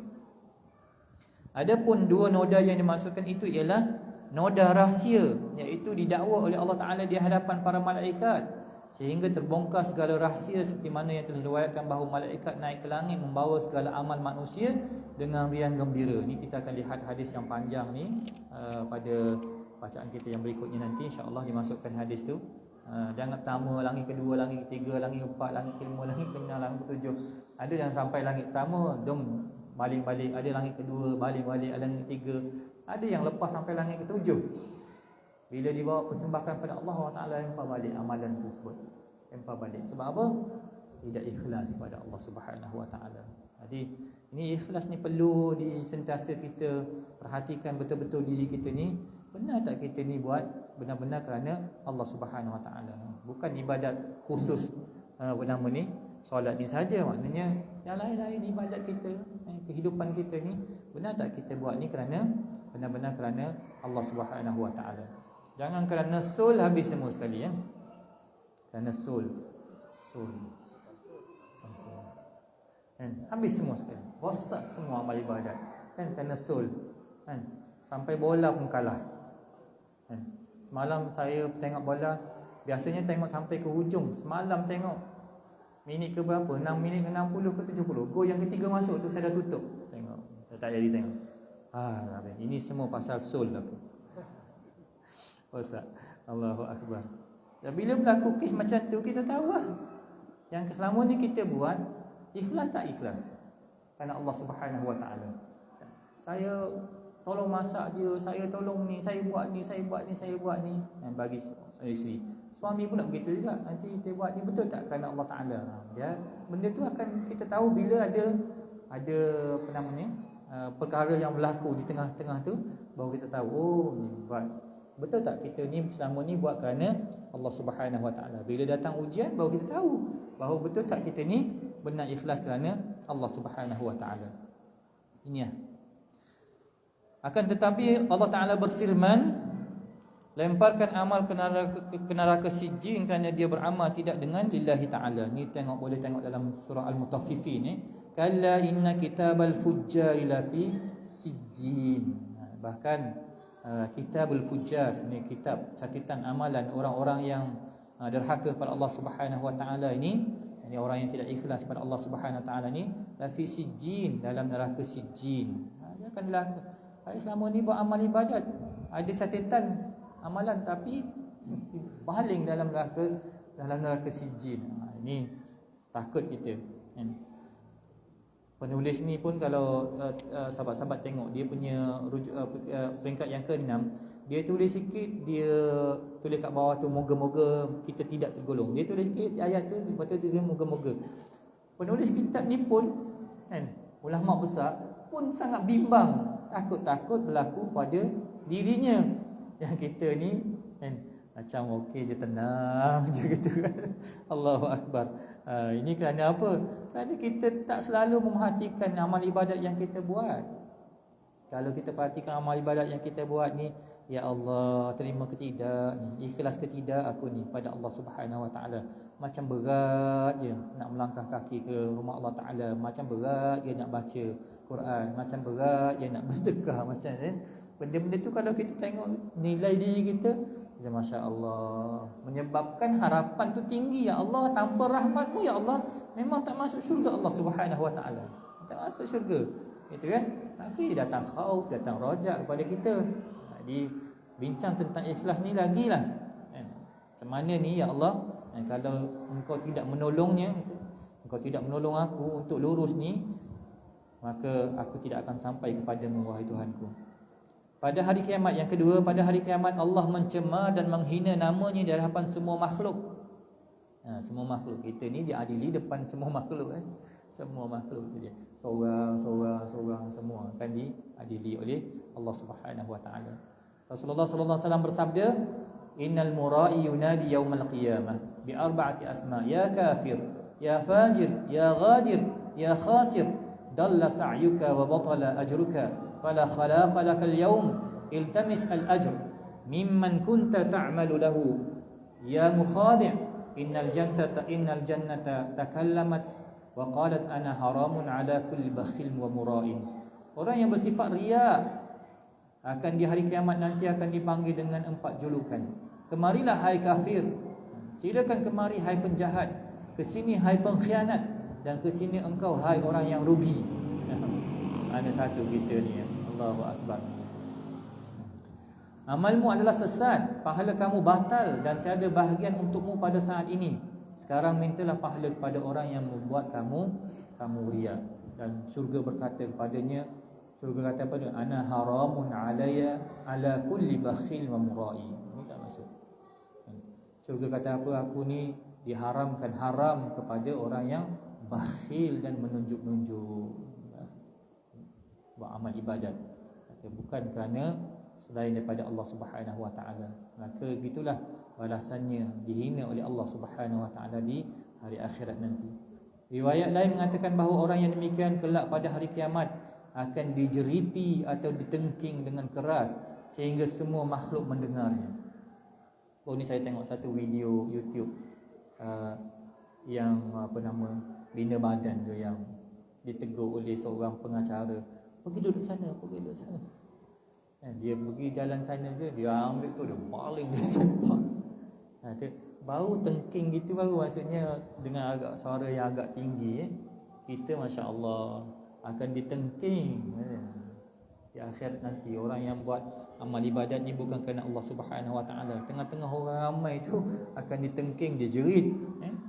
Adapun dua noda yang dimaksudkan itu ialah noda rahsia, iaitu didakwa oleh Allah Taala di hadapan para malaikat, sehingga terbongkar segala rahsia, seperti mana yang telah diriwayatkan bahawa malaikat naik ke langit membawa segala amal manusia dengan riang gembira. Ni kita akan lihat hadis yang panjang ni pada bacaan kita yang berikutnya nanti, insya-Allah dimasukkan hadis tu. Langit pertama, langit kedua, langit ketiga, langit keempat, langit kelima, langit keenam, langit ketujuh. Ada yang sampai langit pertama, baling-balik. Ada langit kedua, baling-balik. Ada langit ketiga. Ada yang lepas sampai langit ketujuh. Bila dibawa persembahkan pada Allah Taala, lempar balik amalan tersebut. Lempar balik. Sebab apa? Tidak ikhlas kepada Allah Subhanahu Wa Taala. Jadi ini ikhlas ni perlu sentiasa kita perhatikan betul-betul diri kita ni. Benar tak kita ni buat benar-benar kerana Allah Subhanahu Wa Taala? Bukan ibadat khusus bernama ni solat ni saja, maknanya yang lain-lain ibadat kita, kehidupan kita ni, benar tak kita buat ni kerana benar-benar kerana Allah Subhanahu Wa Taala? Jangan kerana sul habis semua sekali ya. Kerana sul habis semua sekali. Rosak semua amal ibadat. Kerana sul. Sampai bola pun kalah. Semalam saya tengok bola, biasanya tengok sampai ke hujung. Semalam tengok minit ke berapa? 6 minit ke 60 ke 70. Gol yang ketiga masuk tu saya dah tutup. Tengok. Tak jadi tengok. Ini semua pasal sul aku. Rosak. Allahu Akbar. Dan bila berlaku kes macam tu, kita tahu lah yang selama ni kita buat ikhlas tak ikhlas kerana Allah Subhanahu Wa Taala. Saya tolong masak dia, saya tolong ni, saya buat ni, saya buat ni, saya buat ni, dan bagi isteri. Suami pun nak begitu juga. Nanti kita buat ni betul tak kerana Allah Taala? Ya, benda tu akan kita tahu bila ada apa namanya, perkara yang berlaku di tengah-tengah tu, baru kita tahu, oh ni buat betul tak kita ni selama ni buat kerana Allah Subhanahu Wa Taala. Bila datang ujian baru kita tahu bahawa betul tak kita ni benar ikhlas kerana Allah Subhanahu Wa Taala. Ini ya. Akan tetapi Allah Taala berfirman, lemparkan amal ke neraka Sijjin kerana dia beramal tidak dengan lillahi Taala. Ni boleh tengok dalam surah Al-Mutaffifin ni. Kalla inna kitabal fujjari lafi Sijjin. Bahkan Kitabul Fujjar, ini kitab catatan amalan orang-orang yang derhaka kepada Allah Subhanahu Wa Taala ini orang yang tidak ikhlas kepada Allah Subhanahu Wa Taala ni, lafi Sijjin, dalam neraka Sijjin. Dia akan neraka. Selama ni buat amal ibadat, ada catatan amalan, tapi baling dalam neraka Sijjin. Ini takut kita. Penulis ni pun kalau sahabat-sahabat tengok dia punya peringkat yang ke-6, dia tulis sikit, dia tulis kat bawah tu moga-moga kita tidak tergolong. Dia tulis sikit ayat tu, lepas tu dia moga-moga. Penulis kitab ni pun ulama besar pun sangat bimbang, takut-takut berlaku pada dirinya. Yang kita ni macam okey je, tenang je gitu kan. Allahu Akbar. Ini kerana apa? Kerana kita tak selalu memerhatikan amal ibadat yang kita buat. Kalau kita perhatikan amal ibadat yang kita buat ni, ya Allah, terima ke tidak ni, ikhlas ke tidak aku ni pada Allah Subhanahu Wa Taala. Macam berat je nak melangkah kaki ke rumah Allah Taala, macam berat je nak baca Quran, macam berat je nak bersedekah, macam benda-benda tu kalau kita tengok nilai diri kita, Masya Allah, menyebabkan harapan tu tinggi. Ya Allah, tanpa rahmat-Mu ya Allah, memang tak masuk syurga Allah Subhanahu Wa Taala. Tak masuk syurga, gitu kan? Tapi datang khauf, datang rajak kepada kita. Jadi bincang tentang ikhlas ni lagilah. Macam mana ni ya Allah, kalau Engkau tidak menolongnya, engkau tidak menolong aku untuk lurus ni, maka aku tidak akan sampai kepadamu wahai Tuhanku. Pada hari kiamat yang kedua, pada hari kiamat Allah mencemar dan menghina namanya di hadapan semua makhluk. Semua makhluk kita ni diadili depan semua makhluk Semua makhluk tu dia. Seorang semua akan diadili oleh Allah Subhanahu wa taala. Rasulullah sallallahu alaihi wasallam bersabda, "Innal mura'i yunadi yaumal qiyamah bi arba'ati asma, ya kafir, ya fajir, ya ghadir, ya khasir, dalla sa'yuka wa batala ajruka, fala khalaqa lakal yawm, iltamis al-ajr mimman kunta ta'malu lahu, ya mukhadi', innal jannata takallamat wa qalat ana haramun ala kulli bakhil wa mura'in." Orang yang bersifat riya akan di hari kiamat nanti akan dipanggil dengan 4 julukan. Kemarilah hai kafir, silakan kemari hai penjahat, ke sini hai pengkhianat, dan ke sini engkau hai orang yang rugi. Ada satu kita ni, Allahu akbar. Amalmu adalah sesat, pahala kamu batal dan tiada bahagian untukmu pada saat ini. Sekarang mintalah pahala kepada orang yang membuat kamu riya. Dan syurga berkata kepadanya, syurga kata pada ana haramun alayya ala kulli bakhil wa mura'i. Ini tak masuk. Syurga kata apa? Aku ni diharamkan, haram kepada orang yang bakhil dan menunjuk-nunjuk buat amal ibadat. Bukan kerana selain daripada Allah Subhanahu wa taala. Maka gitulah balasannya, dihina oleh Allah Subhanahu wa taala di hari akhirat nanti. Riwayat lain mengatakan bahawa orang yang demikian kelak pada hari kiamat akan dijeriti atau ditengking dengan keras sehingga semua makhluk mendengarnya. Ni saya tengok satu video YouTube yang bina badan tu yang ditegur oleh seorang pengacara, pergi duduk sana. Dia pergi jalan sana je, dia ambil tu, dia paling dia sepak. Baru tengking gitu, baru maksudnya dengan agak suara yang agak tinggi, kita Masya Allah akan ditengking di akhirat nanti. Orang yang buat amal ibadat ni bukan kerana Allah Subhanahu wa taala, tengah-tengah orang ramai tu akan ditengking, dijerit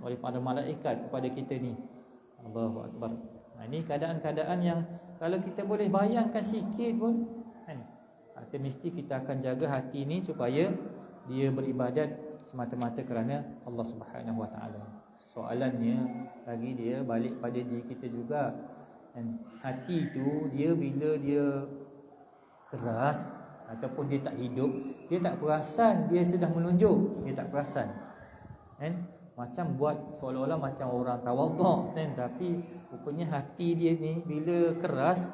oleh para malaikat kepada kita ni. Allahu akbar. Ini keadaan-keadaan yang kalau kita boleh bayangkan sikit pun mesti kita akan jaga hati ni supaya dia beribadat semata-mata kerana Allah Subhanahu wa taala. Soalannya lagi dia balik pada diri kita juga. Hati tu dia bila dia keras ataupun dia tak hidup, dia tak perasan dia sudah menunjuk, dia tak perasan. Macam buat seolah-olah macam orang tawaduk tapi rupanya hati dia ni bila keras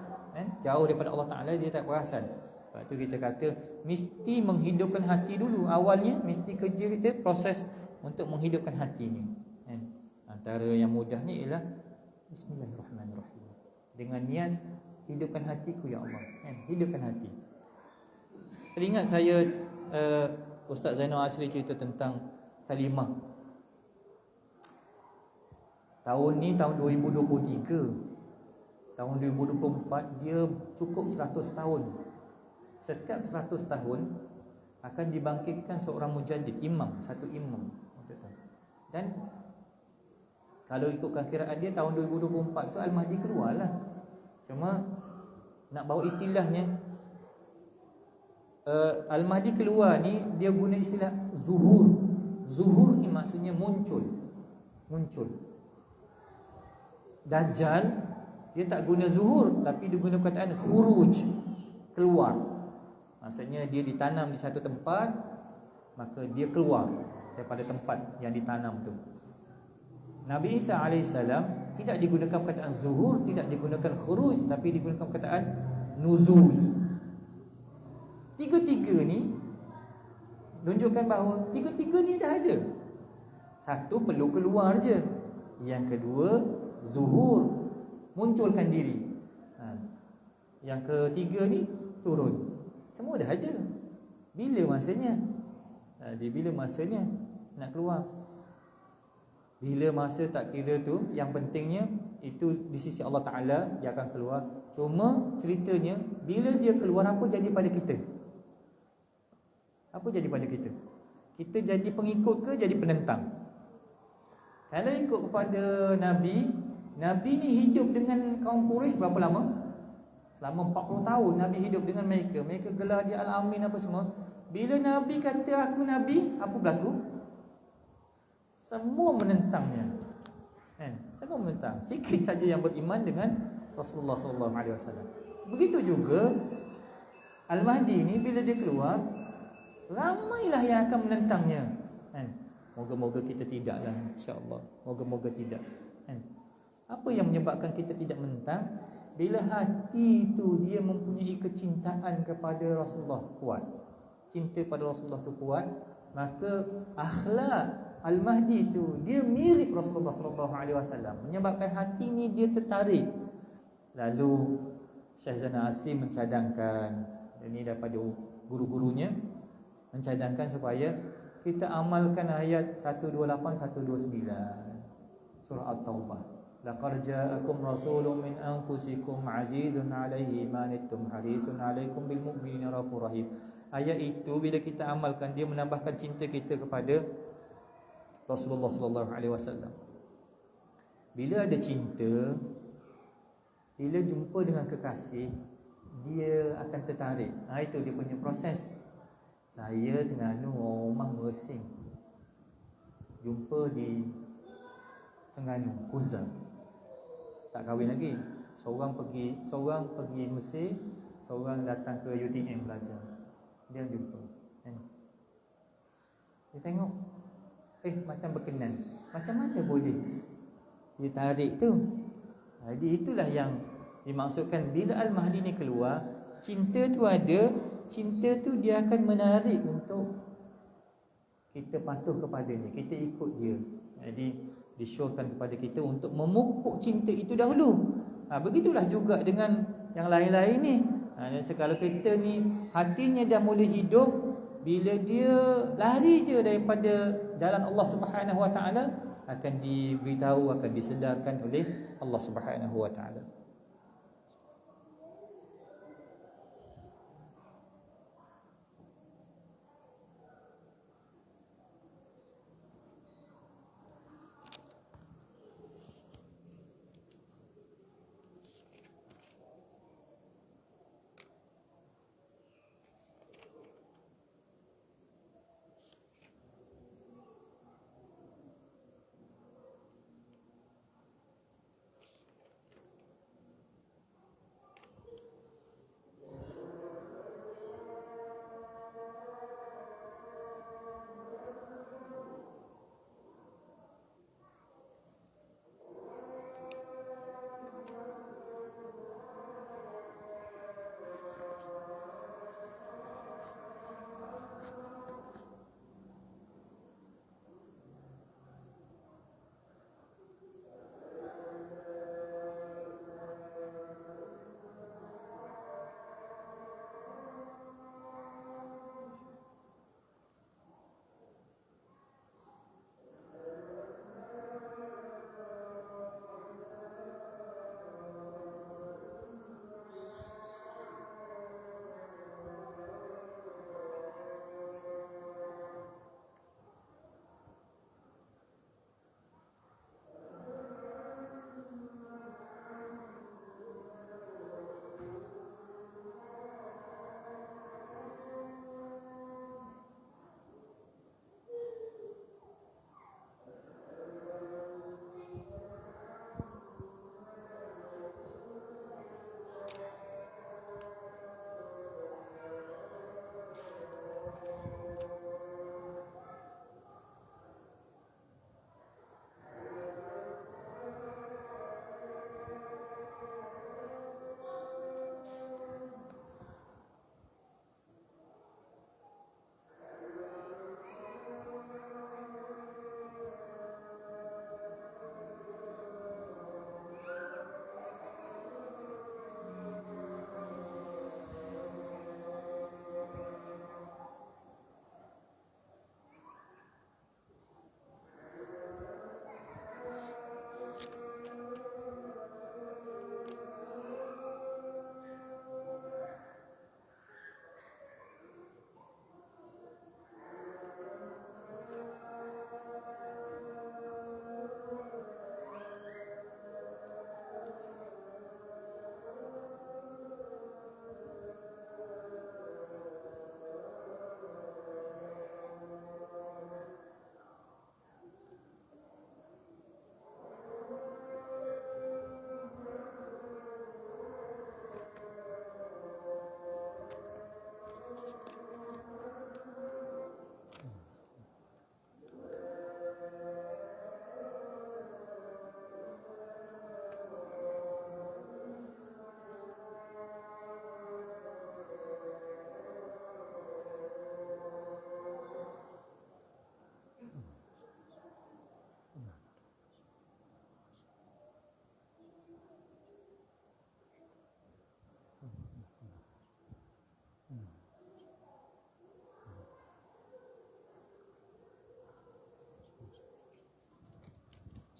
jauh daripada Allah Taala, dia tak perasan. Sebab tu kita kata mesti menghidupkan hati dulu. Awalnya mesti kerja kita proses untuk menghidupkan hati ni. Antara yang mudah ni ialah Bismillahirrahmanirrahim. Dengan niat hidupkan hatiku ya Allah. Hidupkan hati. Teringat saya Ustaz Zainal Asri cerita tentang kalimah. Tahun ni tahun 2023. Tahun 2024 dia cukup 100 tahun. Setiap 100 tahun akan dibangkitkan seorang mujaddid, imam, satu imam. Dan kalau ikutkan kiraan dia tahun 2024 tu Al-Mahdi keluarlah. Cuma nak bawa istilahnya Al-Mahdi keluar ni dia guna istilah zuhur. Zuhur ni maksudnya muncul. Dajjal dia tak guna zuhur tapi dia guna perkataan khuruj, keluar. Maksudnya dia ditanam di satu tempat, maka dia keluar daripada tempat yang ditanam tu. Nabi Isa AS tidak digunakan perkataan zuhur, tidak digunakan khuruj, tapi digunakan perkataan nuzul. Tiga-tiga ni menunjukkan bahawa tiga-tiga ni dah ada. Satu perlu keluar je, yang kedua zuhur, munculkan diri. Yang ketiga ni turun. Semua dah ada. Bila masanya? Bila masanya nak keluar? Bila masa tak kira tu, yang pentingnya itu di sisi Allah Ta'ala dia akan keluar. Cuma ceritanya bila dia keluar, apa jadi pada kita? Apa jadi pada kita? Kita jadi pengikut ke jadi penentang? Kalau ikut kepada Nabi, Nabi ni hidup dengan kaum Quraisy berapa lama? Selama 40 tahun Nabi hidup dengan mereka. Mereka gelar dia Al-Amin apa semua. Bila Nabi kata aku Nabi, apa berlaku? Semua menentangnya. Semua menentang. Sikit saja yang beriman dengan Rasulullah SAW. Begitu juga Al-Mahdi ni bila dia keluar, ramailah yang akan menentangnya. Moga-moga kita tidaklah, insya-Allah. Moga-moga tidak. Apa yang menyebabkan kita tidak menentang? Bila hati tu dia mempunyai kecintaan kepada Rasulullah kuat, cinta pada Rasulullah tu kuat, maka akhlak Al-Mahdi tu dia mirip Rasulullah SAW, menyebabkan hati ni dia tertarik. Lalu Syekh Zainal Asim mencadangkan, ini daripada guru-gurunya, mencadangkan supaya kita amalkan ayat 128 129 surah At-Taubah. Laqad ja'akum rasulun min anfusikum azizun 'alaihi ma anittum harisun 'alaikum bil mu'minina raufur rahim. Ayat itu bila kita amalkan, dia menambahkan cinta kita kepada Rasulullah sallallahu alaihi wasallam. Bila ada cinta, bila jumpa dengan kekasih, dia akan tertarik. Itu dia punya proses. Saya Terengganu rumah Mersing, jumpa di Terengganu Kuzal, tak kahwin lagi. Seorang pergi Mesir, seorang datang ke UTM belajar. Dia jumpa, dia tengok, macam berkenan. Macam mana boleh dia tarik tu? Jadi itulah yang dimaksudkan bila Al-Mahdi ni keluar, cinta tu ada. Cinta tu dia akan menarik untuk kita patuh kepadanya, kita ikut dia. Jadi disyorkan kepada kita untuk memupuk cinta itu dahulu. Begitulah juga dengan yang lain-lain ni. Kalau kita ni hatinya dah mula hidup, bila dia lari je daripada jalan Allah Subhanahu Wa Taala, akan diberitahu, akan disedarkan oleh Allah Subhanahu Wa Taala.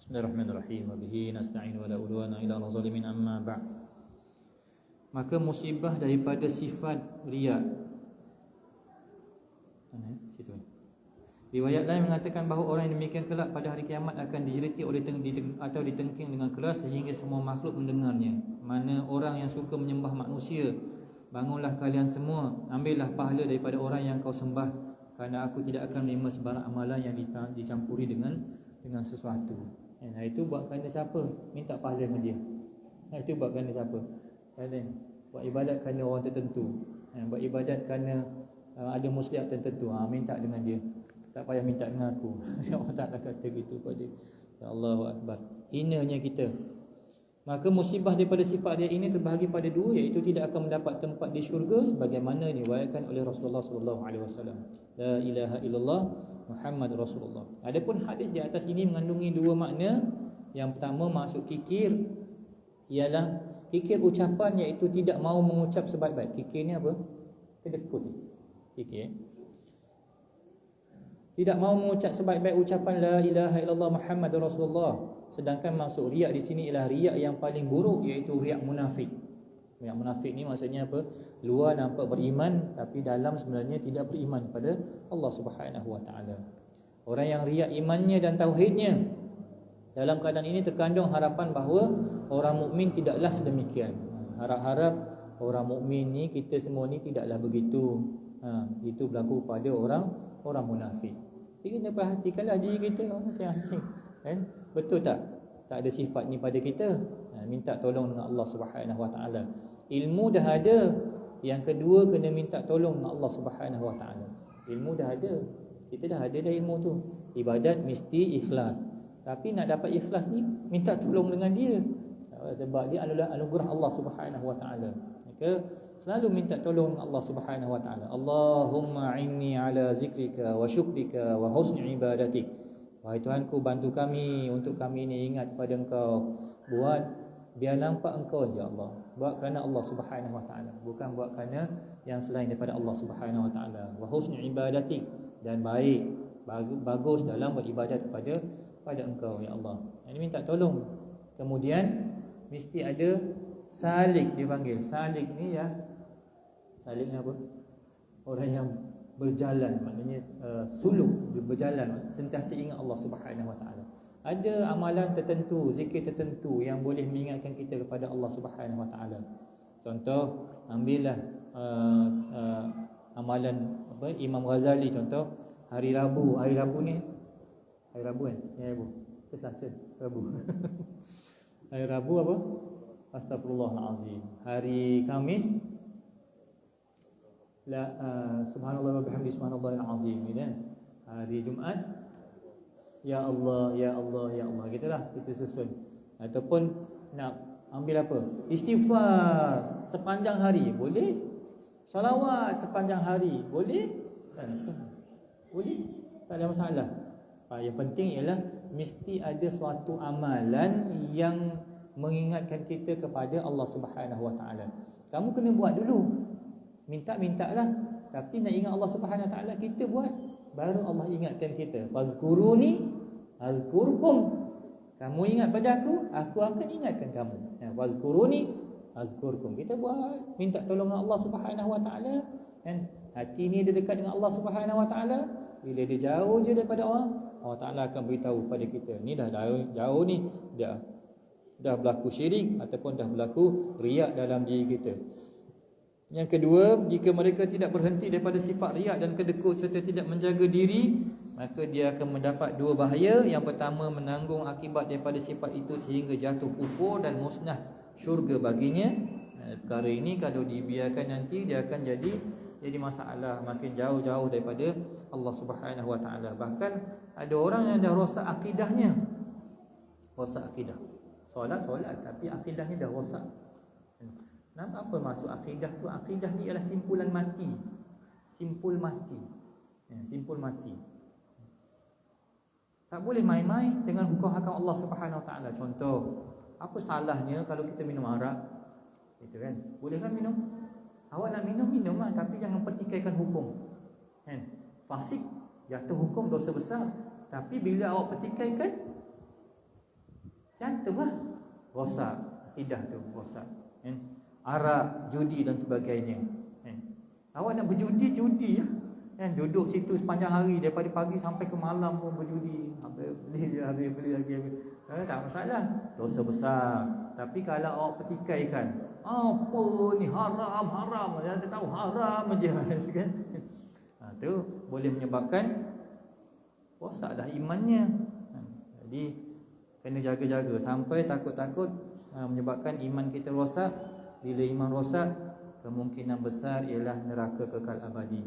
Bismillahirrahmanirrahim. Wa bihi nasta'in wa la udwana illa 'alal zalimin, amma ba'd. Maka musibah daripada sifat riya. Situ. Riwayat lain mengatakan bahawa orang yang demikian kelak pada hari kiamat akan dijeriti oleh atau ditengking dengan keras sehingga semua makhluk mendengarnya. Mana orang yang suka menyembah manusia, bangunlah kalian semua, ambillah pahala daripada orang yang kau sembah, kerana aku tidak akan menerima sebarang amalan yang dicampuri dengan sesuatu. Itu buat kerana siapa? Minta pahala dengan dia. Itu buat kerana siapa? Buat ibadat kerana orang tertentu. Buat ibadat kerana ada muslihat tertentu. Minta dengan dia. Tak payah minta dengan aku. Allah Ta'ala kata gitu pada ya Allahu Akbar. Hinanya kita. Maka musibah daripada sifat dia ini terbahagi pada dua, iaitu tidak akan mendapat tempat di syurga sebagaimana diriwayatkan oleh Rasulullah SAW. La ilaha illallah Muhammad Rasulullah. Adapun hadis di atas ini mengandungi dua makna. Yang pertama masuk kikir, ialah kikir ucapan, iaitu tidak mahu mengucap sebaik-baik. Kikir ni apa? Kedekut. Kikir. Tidak mahu mengucap sebaik-baik ucapan la ilaha illallah Muhammad Rasulullah. Sedangkan masuk riak di sini ialah riak yang paling buruk, iaitu riak munafik. Riak munafik ni maksudnya apa? Luar nampak beriman tapi dalam sebenarnya tidak beriman pada Allah Subhanahu Wa Taala. Orang yang riak imannya dan tauhidnya, dalam keadaan ini terkandung harapan bahawa orang mukmin tidaklah sedemikian. Harap-harap orang mukmin ni, kita semua ni tidaklah begitu. Itu berlaku pada orang munafik. Jadi kena perhatikanlah diri kita masing-masing. Betul tak? Tak ada sifat ni pada kita. Minta tolong dengan Allah Subhanahu Wa Taala. Ilmu dah ada. Yang kedua, kena minta tolong dengan Allah Subhanahu Wa Taala. Ilmu dah ada. Kita dah ada dah ilmu tu. Ibadat mesti ikhlas. Tapi nak dapat ikhlas ni, minta tolong dengan dia. Sebab dia adalah anugerah Allah Subhanahu Wa Taala. Maka selalu minta tolong dengan Allah Subhanahu Wa Taala. Allahumma inni ala zikrika wa syukrika wa husni ibadatik. Wahai Tuhanku, bantu kami untuk kami ni ingat pada Engkau. Buat biar nampak Engkau saja Allah. Buat kerana Allah Subhanahu Wa Taala, bukan buat kerana yang selain daripada Allah Subhanahu Wa Taala. Wa husni ibadatik, dan baik, bagus dalam beribadat pada Engkau ya Allah. Ini minta tolong. Kemudian mesti ada salik, dipanggil. Salik ni ya. Salik ni apa? Orang yang berjalan, maknanya suluk, berjalan, sentiasa ingat Allah Subhanahu Wa Taala. Ada amalan tertentu, zikir tertentu yang boleh mengingatkan kita kepada Allah Subhanahu Wa Taala. Contoh, ambillah amalan Imam Ghazali, contoh hari Rabu ni hari Rabu kan? Ya, Rabu. Selasa, Rabu. Hari Rabu apa? Astaghfirullahalazim. Hari Khamis subhanallah wa bihamdi subhanallahil azim, kan? Hari Jumaat ya Allah ya Allah ya Allah, gitulah kita susun. Ataupun nak ambil apa? Istighfar sepanjang hari boleh. Salawat sepanjang hari boleh. Boleh. Tak ada masalah. Yang penting ialah mesti ada suatu amalan yang mengingatkan kita kepada Allah Subhanahu Wa Taala. Kamu kena buat dulu. Minta-mintalah. Tapi nak ingat Allah Subhanahu Wa Taala, kita buat, baru Allah ingatkan kita. Fazkuruni azkurkum. Kamu ingat pada aku akan ingatkan kamu. Fazkuruni azkurkum. Kita buat, minta tolong Allah Subhanahu Wa Taala. Kan hati ni dia dekat dengan Allah Subhanahu Wa Taala. Bila dia jauh je daripada Allah Ta'ala akan beritahu pada kita, ni dah jauh ni, dah berlaku syirik ataupun dah berlaku riak dalam diri kita. Yang kedua, jika mereka tidak berhenti daripada sifat riak dan kedekut serta tidak menjaga diri, maka dia akan mendapat dua bahaya. Yang pertama, menanggung akibat daripada sifat itu sehingga jatuh kufur dan musnah syurga baginya. Perkara ini kalau dibiarkan nanti, dia akan jadi masalah, makin jauh-jauh daripada Allah Subhanahu Wa Taala. Bahkan ada orang yang dah rosak akidahnya. Rosak akidah. Solat tapi akidahnya dah rosak. Apa maksud akidah tu? Akidah ni ialah simpulan mati. Simpul mati. Simpul mati. Tak boleh main-main dengan hukum-hukum Allah Subhanahu Wa Taala. Contoh, apa salahnya kalau kita minum arak? Itu kan? Boleh kan minum? Awak nak minum lah, tapi jangan pertikaikan hukum. Kan? Fasik, jatuh hukum, dosa besar. Tapi bila awak pertikaikan, Cantumlah. Rosak akidah tu, rosak. Arak, judi dan sebagainya. Awak nak berjudi, judi ya. Duduk situ sepanjang hari, daripada pagi sampai ke malam pun berjudi. Habis beli lagi. Tak masalah. Dosa besar. Tapi kalau awak petikaikan, apa ni haram, dia tahu haram aja kan. Tu boleh menyebabkan rosaklah imannya. Jadi kena jaga-jaga sampai takut-takut menyebabkan iman kita rosak. Bila iman rosak, kemungkinan besar ialah neraka kekal abadi.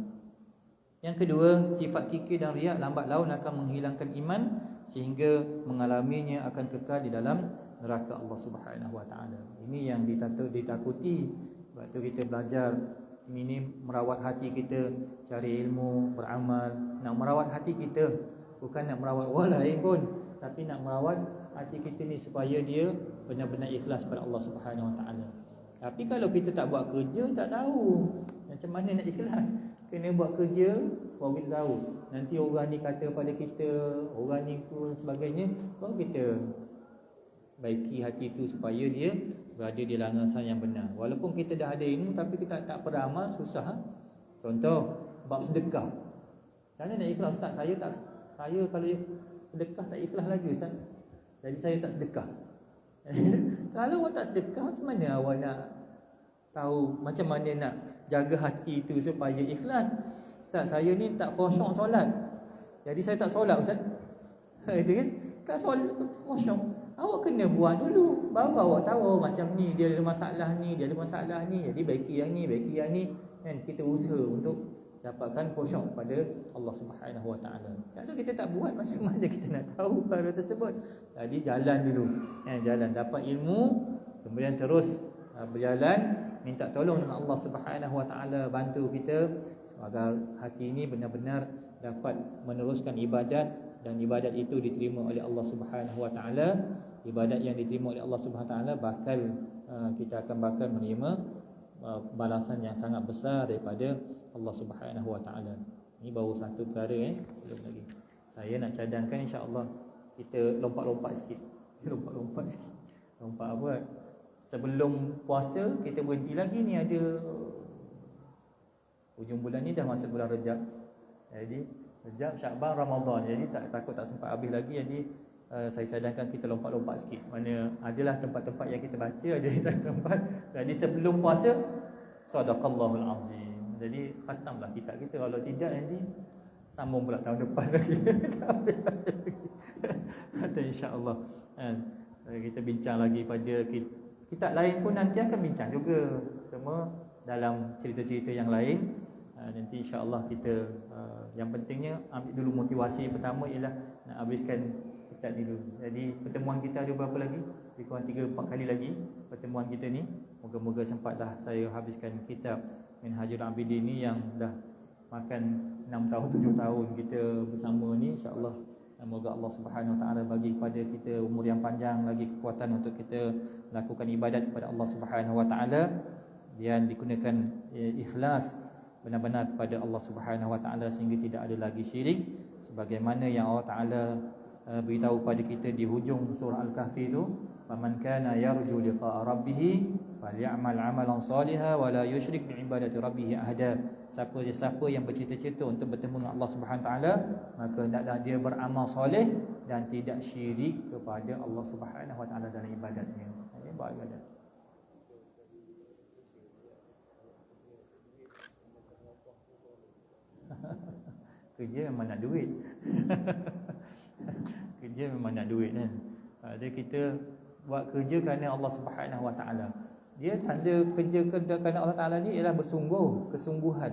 Yang kedua, sifat kikir dan riak lambat laun akan menghilangkan iman sehingga mengalaminya akan kekal di dalam neraka Allah Subhanahu Wa Taala. Ini yang ditakuti. Sebab tu kita belajar ini merawat hati kita, cari ilmu, beramal. Nak merawat hati kita, bukan nak merawat orang lain pun, tapi nak merawat hati kita ni supaya dia benar-benar ikhlas pada Allah Subhanahu Wa Taala. Tapi kalau kita tak buat kerja, tak tahu macam mana nak ikhlas. Kena buat kerja, baru kita tahu. Nanti orang ni kata pada kita, orang ni tu sebagainya, baru kita baiki hati itu supaya dia berada di landasan yang benar. Walaupun kita dah ada ilmu, tapi kita tak beramal, susah. Contoh, bab sedekah. Macam mana nak ikhlas, Ustaz? Saya kalau sedekah tak ikhlas lagi, Ustaz. Jadi saya tak sedekah. Kalau awak tak sedekah, macam mana awak nak tahu macam mana nak jaga hati itu supaya ikhlas? Ustaz, saya ni tak khusyuk solat, jadi saya tak solat, Ustaz. Itu kan? Tak solat, khusyuk. Awak kena buat dulu, baru awak tahu macam ni, dia ada masalah ni, dia ada masalah ni. Jadi baiki yang ni, kan? Kita usaha untuk dapatkan khusyuk pada Allah Subhanahu Wa Taala. Kalau kita tak buat, macam mana kita nak tahu perkara tersebut? Jadi jalan dulu, jalan dapat ilmu, kemudian terus berjalan, minta tolong dengan Allah Subhanahu Wa Taala bantu kita agar hati ini benar-benar dapat meneruskan ibadat, dan ibadat itu diterima oleh Allah Subhanahu Wa Taala. Ibadat yang diterima oleh Allah Subhanahu Wa Taala kita akan menerima balasan yang sangat besar daripada Allah Subhanahu Wa Taala. Ini baru satu perkara belum lagi. Saya nak cadangkan, insya-Allah kita lompat-lompat sikit. Lompat apa? Sebelum puasa kita berhenti lagi ni, ada hujung bulan ni dah masuk bulan Rejab. Jadi Rejab, Syakban, Ramadan. Jadi takut tak sempat habis lagi. Jadi saya cadangkan kita lompat-lompat sikit. Mana adalah tempat-tempat yang kita baca, ada tempat. Jadi sebelum puasa, sadaqallahul azim. Jadi khatamlah kitab kita. Kalau tidak, nanti sambung pula tahun depan lagi. Kata insya-Allah. Kita bincang lagi pada kitab lain pun nanti akan bincang juga. Semua dalam cerita-cerita yang lain. Nanti insya-Allah kita yang pentingnya ambil dulu motivasi pertama ialah nak habiskan kitab dulu. Jadi pertemuan kita ada berapa lagi? Lebih kurang 3-4 kali lagi pertemuan kita ni. Moga-moga sempatlah saya habiskan kitab Minhajul Abidin ni yang dah makan 6 tahun 7 tahun kita bersama ni, insya-Allah. Semoga Allah Subhanahu Wa Taala bagi kepada kita umur yang panjang, lagi kekuatan untuk kita lakukan ibadat kepada Allah Subhanahu Wa Taala, dan digunakan ikhlas benar-benar kepada Allah Subhanahu Wa Taala sehingga tidak ada lagi syirik, sebagaimana yang Allah Taala beritahu pada kita di hujung surah Al-Kahfi itu, "Faman kana yarju liqa'a rabbih falyamal 'amalan shalihan wa la yusyrik bi ibadati rabbih ahada." Siapa yang bercita-cita untuk bertemu dengan Allah Subhanahu Taala, maka hendaklah dia beramal soleh dan tidak syirik kepada Allah Subhanahu Taala dalam ibadatnya. Ini buat ibadat. Kerja memang nak duit. Kerja memang nak duit kan. Jadi kita buat kerja kerana Allah Subhanahu Wa Taala. Dia tanda kerja kerana Allah Taala ni ialah bersungguh, kesungguhan.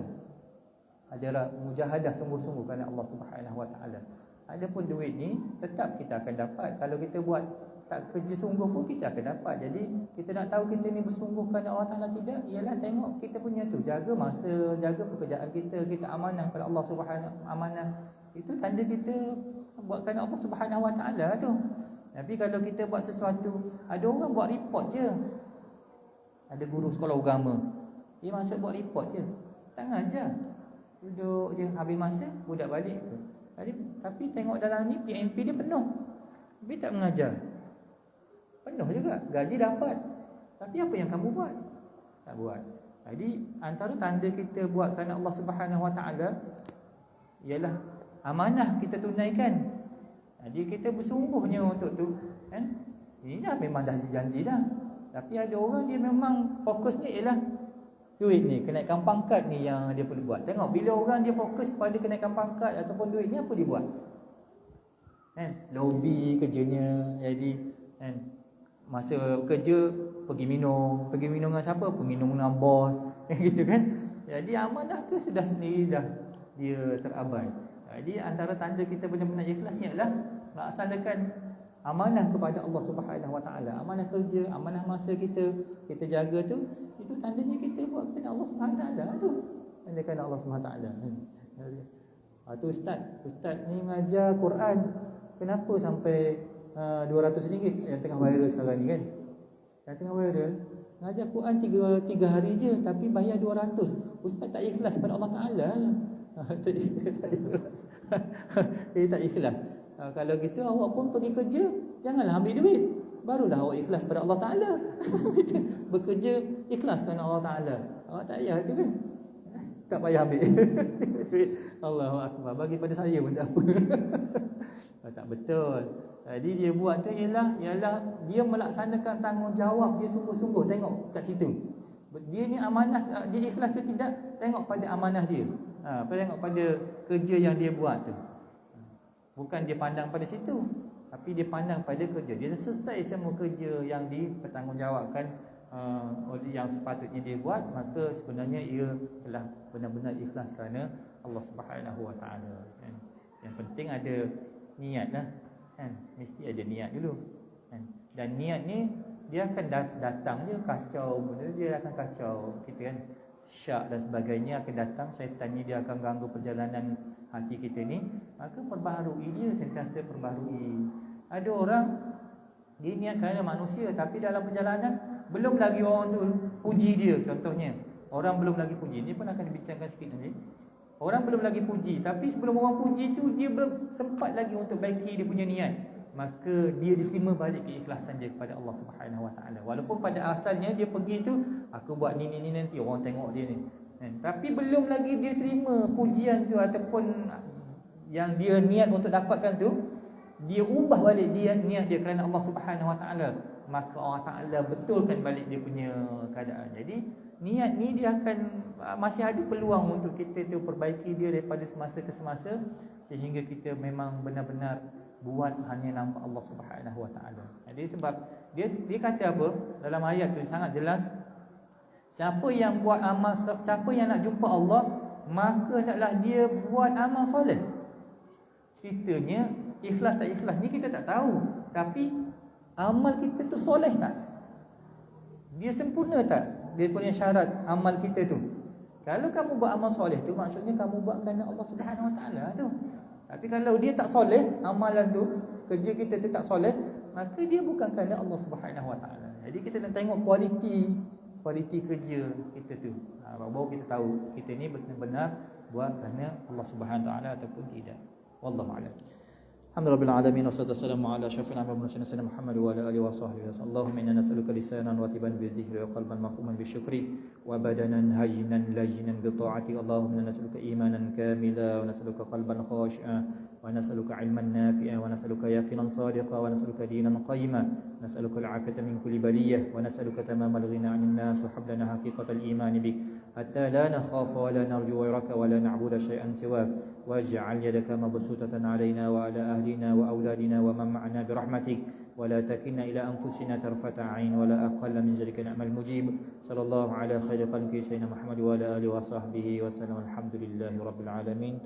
Adalah mujahadah sungguh-sungguh kerana Allah Subhanahu Wa Taala. Adapun duit ni tetap kita akan dapat. Kalau kita buat tak kerja sungguh pun kita akan dapat. Jadi kita nak tahu kita ni bersungguh kerana Allah Taala tidak, ialah tengok kita punya tu, jaga masa, jaga pekerjaan kita, kita amanah pada Allah Subhanahu amanah. Itu tanda kita buat kerana Allah Subhanahu Wa Taala tu. Tapi kalau kita buat sesuatu, ada orang buat report je. Ada guru sekolah agama, dia masuk buat report je, tak ngajar, duduk je, habis masa budak balik tu. Tapi tengok dalam ni PNP dia penuh, tapi tak mengajar. penuh juga, gaji dapat. Tapi apa yang kamu buat? Tak buat. Jadi antara tanda kita buat kerana Allah Subhanahu Wa Taala ialah amanah kita tunaikan. Jadi kita bersungguhnya untuk tu, kan? Ini dah memang dah janji dah. Tapi ada orang dia memang fokusnya ialah duit ni, kenaikan pangkat ni yang dia perlu buat. Tengok bila orang dia fokus pada kenaikan pangkat ataupun duit ni, apa dia buat? Kan? Lobby kerjanya. Jadi kan, masa kerja pergi minum dengan siapa? Pergi minum dengan bos. Gitu kan. Jadi amanah tu sudah sendiri dah dia terabai. Jadi antara tanda kita benar-benar ikhlas ni adalah melaksanakan amanah kepada Allah Subhanahu Wa Taala. Amanah kerja, amanah masa kita jaga tu, itu tandanya kita buat kepada Allah Subhanahu Wa Taala tu. Tanda kepada Allah Subhanahu Wa Taala. Tu ustaz ni mengajar Quran, kenapa sampai RM200 yang tengah viral sekarang ni kan? Yang tengah viral, ngajar Quran 3 hari je tapi bayar 200. Ustaz tak ikhlas pada Allah Taala. Tak ikhlas. Dia tak ikhlas. Kalau gitu awak pun pergi kerja, janganlah ambil duit. Barulah awak ikhlas pada Allah Taala. Bekerja ikhlas kerana Allah Taala. Awak tak payah tu kan? Tak payah ambil duit. Allahu Akbar. Bagi pada saya pun tak apa. Tak betul. Jadi dia buat tu ialah dia melaksanakan tanggungjawab dia sungguh-sungguh. Tengok kat situ. Dia ni amanah, dia ikhlas ke tidak, tengok pada amanah dia. Tengok pada kerja yang dia buat tu. Bukan dia pandang pada situ, tapi dia pandang pada kerja. Dia selesai semua kerja yang dipertanggungjawabkan oleh yang sepatutnya dia buat, maka sebenarnya ia telah benar-benar ikhlas kerana Allah Subhanahu Wa Taala. Yang penting ada niat lah, kan? Mesti ada niat dulu, kan? Dan niat ni dia akan datang je kacau, benda dia akan kacau kita kan. Syak dan sebagainya akan datang, syaitan ni dia akan ganggu perjalanan hati kita ni. Maka perbaharui dia, sentiasa perbaharui. Ada orang dia niat kerana manusia, tapi dalam perjalanan belum lagi orang tu puji dia. Contohnya, orang belum lagi puji. Ini pun akan dibincangkan sikit nanti. Orang belum lagi puji, tapi sebelum orang puji tu dia belum sempat lagi untuk baiki dia punya niat. Maka dia diterima balik keikhlasan dia kepada Allah Subhanahu Wa Taala. Walaupun pada asalnya dia pergi tu, aku buat ni nanti orang tengok dia ni. Tapi belum lagi dia terima pujian tu ataupun yang dia niat untuk dapatkan tu, dia ubah balik dia niat dia kerana Allah Subhanahu Wa Taala. Maka Allah Taala betulkan balik dia punya keadaan. Jadi niat ni dia akan masih ada peluang untuk kita tu perbaiki dia daripada semasa ke semasa, sehingga kita memang benar-benar buat hanya nampak Allah Subhanahu Wa Taala. Jadi sebab dia kata apa dalam ayat tu sangat jelas, siapa yang buat amal, siapa yang nak jumpa Allah, maka hendaklah dia buat amal soleh. Ceritanya ikhlas tak ikhlas ni kita tak tahu, tapi amal kita tu soleh tak? Dia sempurna tak? Dia punya syarat amal kita tu. Kalau kamu buat amal soleh tu, maksudnya kamu buat kerana Allah Subhanahu Wa Taala tu. Tapi kalau dia tak soleh, amalan tu, kerja kita tu tak soleh, maka dia bukan kerana Allah Subhanahu Wa Taala. Jadi kita nak tengok kualiti kerja kita tu. Baru kita tahu kita ni benar-benar buat kerana Allah Subhanahu Wa Taala ataupun tidak. Wallahu a'lam. Alhamdulillah alamin, wassalatu wassalamu ala asyrafil anbiya'i wal mursalin Muhammad wa ala alihi wa sahbihi wasallam. Allahumma inna nas'aluka lisanan ratiban bi dzikri wa qalban mafhuman bi syukri wa badanan hajinan lajinan bi ta'ati. Allahumma inna nas'aluka imanan kamila wa nas'aluka qalban khashi'a wa nas'aluka ilman nafi'a wa nas'aluka yaqinan sadiqa wa nas'aluka dinan qayyima. Nas'aluka al-'afiyata min kulli baliyyah wa nas'aluka tamamal ghina 'anil nas wa hablana haqiqatal iman bik hatta la nakhafa wa la narju ghayraka wa la na'budu shay'an siwak. Waj'al yadaka mabsutatan 'alaina wa 'ala ahlina wa auladina wa man ma'ana bi rahmatik wa la takilna ila anfusina tarfata 'ain wa la aqalla min zalika ni'mal mujib. Sallallahu ala khairi khalqi sayyidina Muhammad wa ala alihi wa sahbihi wa sallam. Alhamdulillahi rabbil alamin.